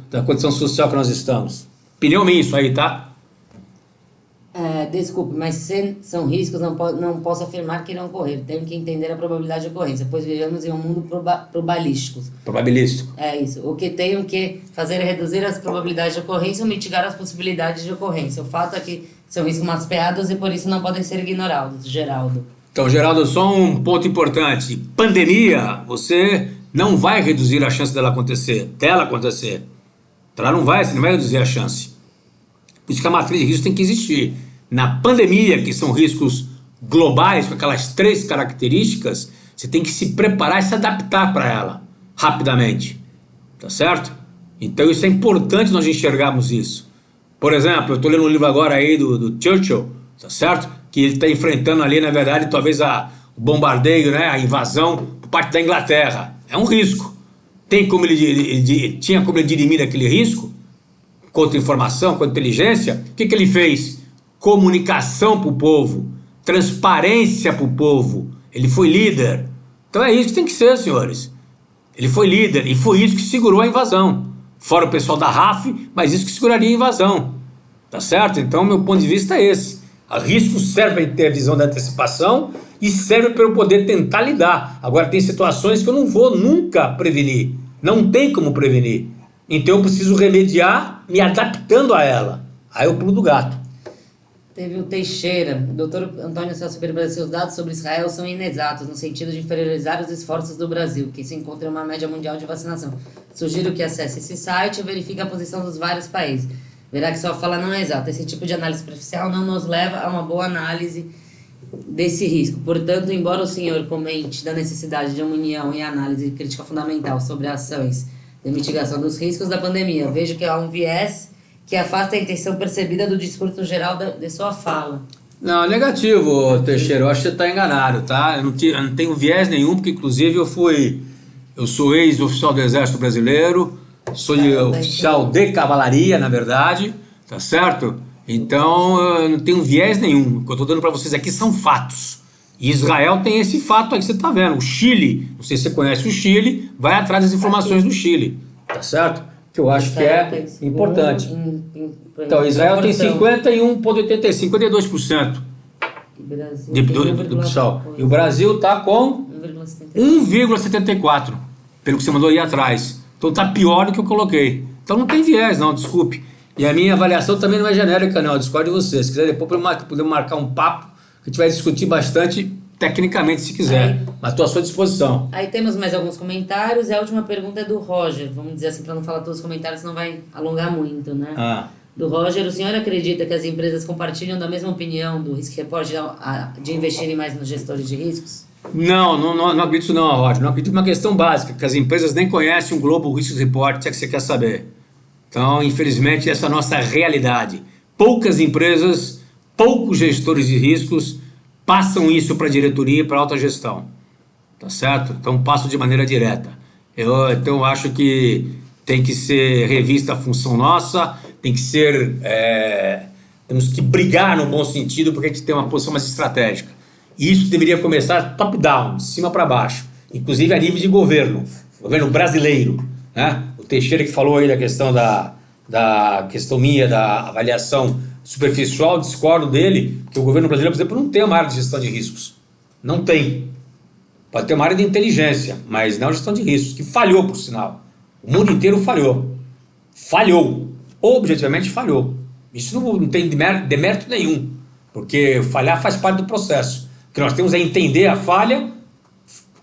da condição social que nós estamos. Opinião minha isso aí, tá?
Desculpe, mas se são riscos, não posso afirmar que irão ocorrer. Tenho que entender a probabilidade de ocorrência, pois vivemos em um mundo probabilístico.
Probabilístico.
É isso. O que tenho que fazer é reduzir as probabilidades de ocorrência ou mitigar as possibilidades de ocorrência. O fato é que são riscos maspeados e por isso não podem ser ignorados. Geraldo.
Então, Geraldo, só um ponto importante. Pandemia, você não vai reduzir a chance dela acontecer. Ela não vai, você não vai reduzir a chance. Por isso que a matriz de risco tem que existir. Na pandemia, que são riscos globais, com aquelas 3 características, você tem que se preparar e se adaptar para ela, rapidamente. Tá certo? Então isso é importante nós enxergarmos isso. Por exemplo, eu estou lendo um livro agora aí do Churchill, tá certo? Que ele está enfrentando ali, na verdade, talvez o bombardeio, né? A invasão por parte da Inglaterra. É um risco. Tinha como ele dirimir aquele risco? Contra informação, contra inteligência? O que ele fez? Comunicação para o povo, transparência para o povo. Ele foi líder. Então é isso que tem que ser, senhores. Ele foi líder e foi isso que segurou a invasão. Fora o pessoal da RAF, mas isso que seguraria a invasão. Tá certo? Então, meu ponto de vista é esse. A risco serve para ter a visão da antecipação e serve para eu poder tentar lidar. Agora, tem situações que eu não vou nunca prevenir. Não tem como prevenir. Então, eu preciso remediar me adaptando a ela. Aí eu pulo do gato.
Teve o Teixeira. O doutor Antônio Celso Pereira, seus dados sobre Israel são inexatos, no sentido de inferiorizar os esforços do Brasil, que se encontra em uma média mundial de vacinação. Sugiro que acesse esse site e verifique a posição dos vários países. Verá que sua fala não é exata. Esse tipo de análise superficial não nos leva a uma boa análise desse risco. Portanto, embora o senhor comente da necessidade de uma união e análise crítica fundamental sobre ações de mitigação dos riscos da pandemia, vejo que há um viés que afasta a intenção percebida do discurso geral de sua fala.
Não, negativo, Teixeira. Eu acho que você está enganado, tá? Eu não tenho viés nenhum, porque inclusive eu sou ex-oficial do Exército Brasileiro, sou oficial de cavalaria, na verdade, tá certo? Então, eu não tenho viés nenhum. O que eu estou dando para vocês aqui são fatos. E Israel tem esse fato aí que você está vendo. O Chile, não sei se você conhece o Chile, vai atrás das informações do Chile, tá certo? Que eu acho que é importante. Então, Israel tem 51,85%, 52% do pessoal. E o Brasil está com 1,74%, pelo que você mandou aí atrás. Então está pior do que eu coloquei. Então não tem viés, não, desculpe. E a minha avaliação também não é genérica, não. Eu discordo de você. Se quiser, depois podemos marcar um papo que a gente vai discutir bastante tecnicamente, se quiser. Mas estou à sua disposição.
Aí temos mais alguns comentários. E a última pergunta é do Roger. Vamos dizer assim, para não falar todos os comentários, senão vai alongar muito, né? Do Roger, o senhor acredita que as empresas compartilham da mesma opinião do Risk Report de investirem mais nos gestores de riscos?
Não acredito não, Roger. Não acredito numa questão básica, que as empresas nem conhecem o Global Risk Report, se é que você quer saber. Então, infelizmente, essa é a nossa realidade. Poucas empresas, poucos gestores de riscos passam isso para a diretoria e para a alta gestão. Tá certo? Então, passo de maneira direta. Então, eu acho que tem que ser revista a função nossa, tem que ser... temos que brigar no bom sentido, porque a gente tem uma posição mais estratégica. E isso deveria começar top-down, de cima para baixo, inclusive a nível de governo brasileiro, né? O Teixeira que falou aí da questão da questão minha, da avaliação superficial, discordo dele, que o governo brasileiro, por exemplo, não tem uma área de gestão de riscos. Não tem. Pode ter uma área de inteligência, mas não gestão de riscos, que falhou, por sinal. O mundo inteiro falhou. Falhou. Objetivamente falhou. Isso não tem demérito nenhum, porque falhar faz parte do processo. O que nós temos é entender a falha,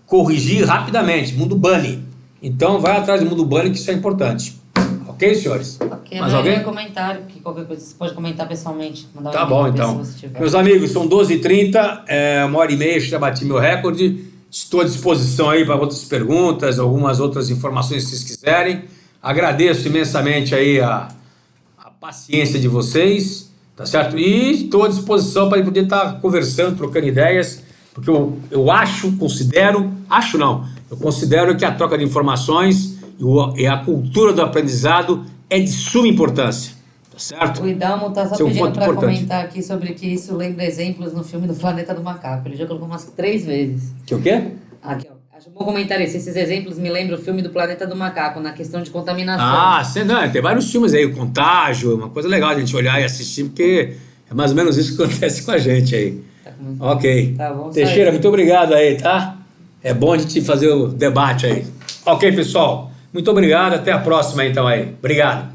corrigir rapidamente, mundo bunny. Então vai atrás do mundo bunny, que isso é importante. Ok, senhores?
Ok, mas alguém? Comentário, que qualquer coisa você pode comentar pessoalmente.
Tá bom, então. Meus amigos, são 12h30, 1h30, já bati meu recorde. Estou à disposição aí para outras perguntas, algumas outras informações que vocês quiserem. Agradeço imensamente aí a paciência de vocês. Tá certo? E estou à disposição para poder estar conversando, trocando ideias, porque eu considero que a troca de informações e a cultura do aprendizado é de suma importância, tá certo?
O Idalmo tá só
Esse é um
pedindo
ponto
para
importante.
comentar aqui sobre que isso lembra exemplos no filme do Planeta do Macaco. Ele já colocou umas 3 vezes.
Que o quê?
Aqui, ó. Acho bom comentar isso. Esses exemplos me lembram o filme do Planeta do Macaco, na questão de contaminação.
Ah, não, tem vários filmes aí, o Contágio, uma coisa legal de a gente olhar e assistir, porque é mais ou menos isso que acontece com a gente aí.
Tá com-
Ok.
Tá bom,
Teixeira,
sair.
muito obrigado aí, tá? É bom a gente fazer o debate aí. Ok, pessoal. Muito obrigado. Até a próxima, então, aí. Obrigado.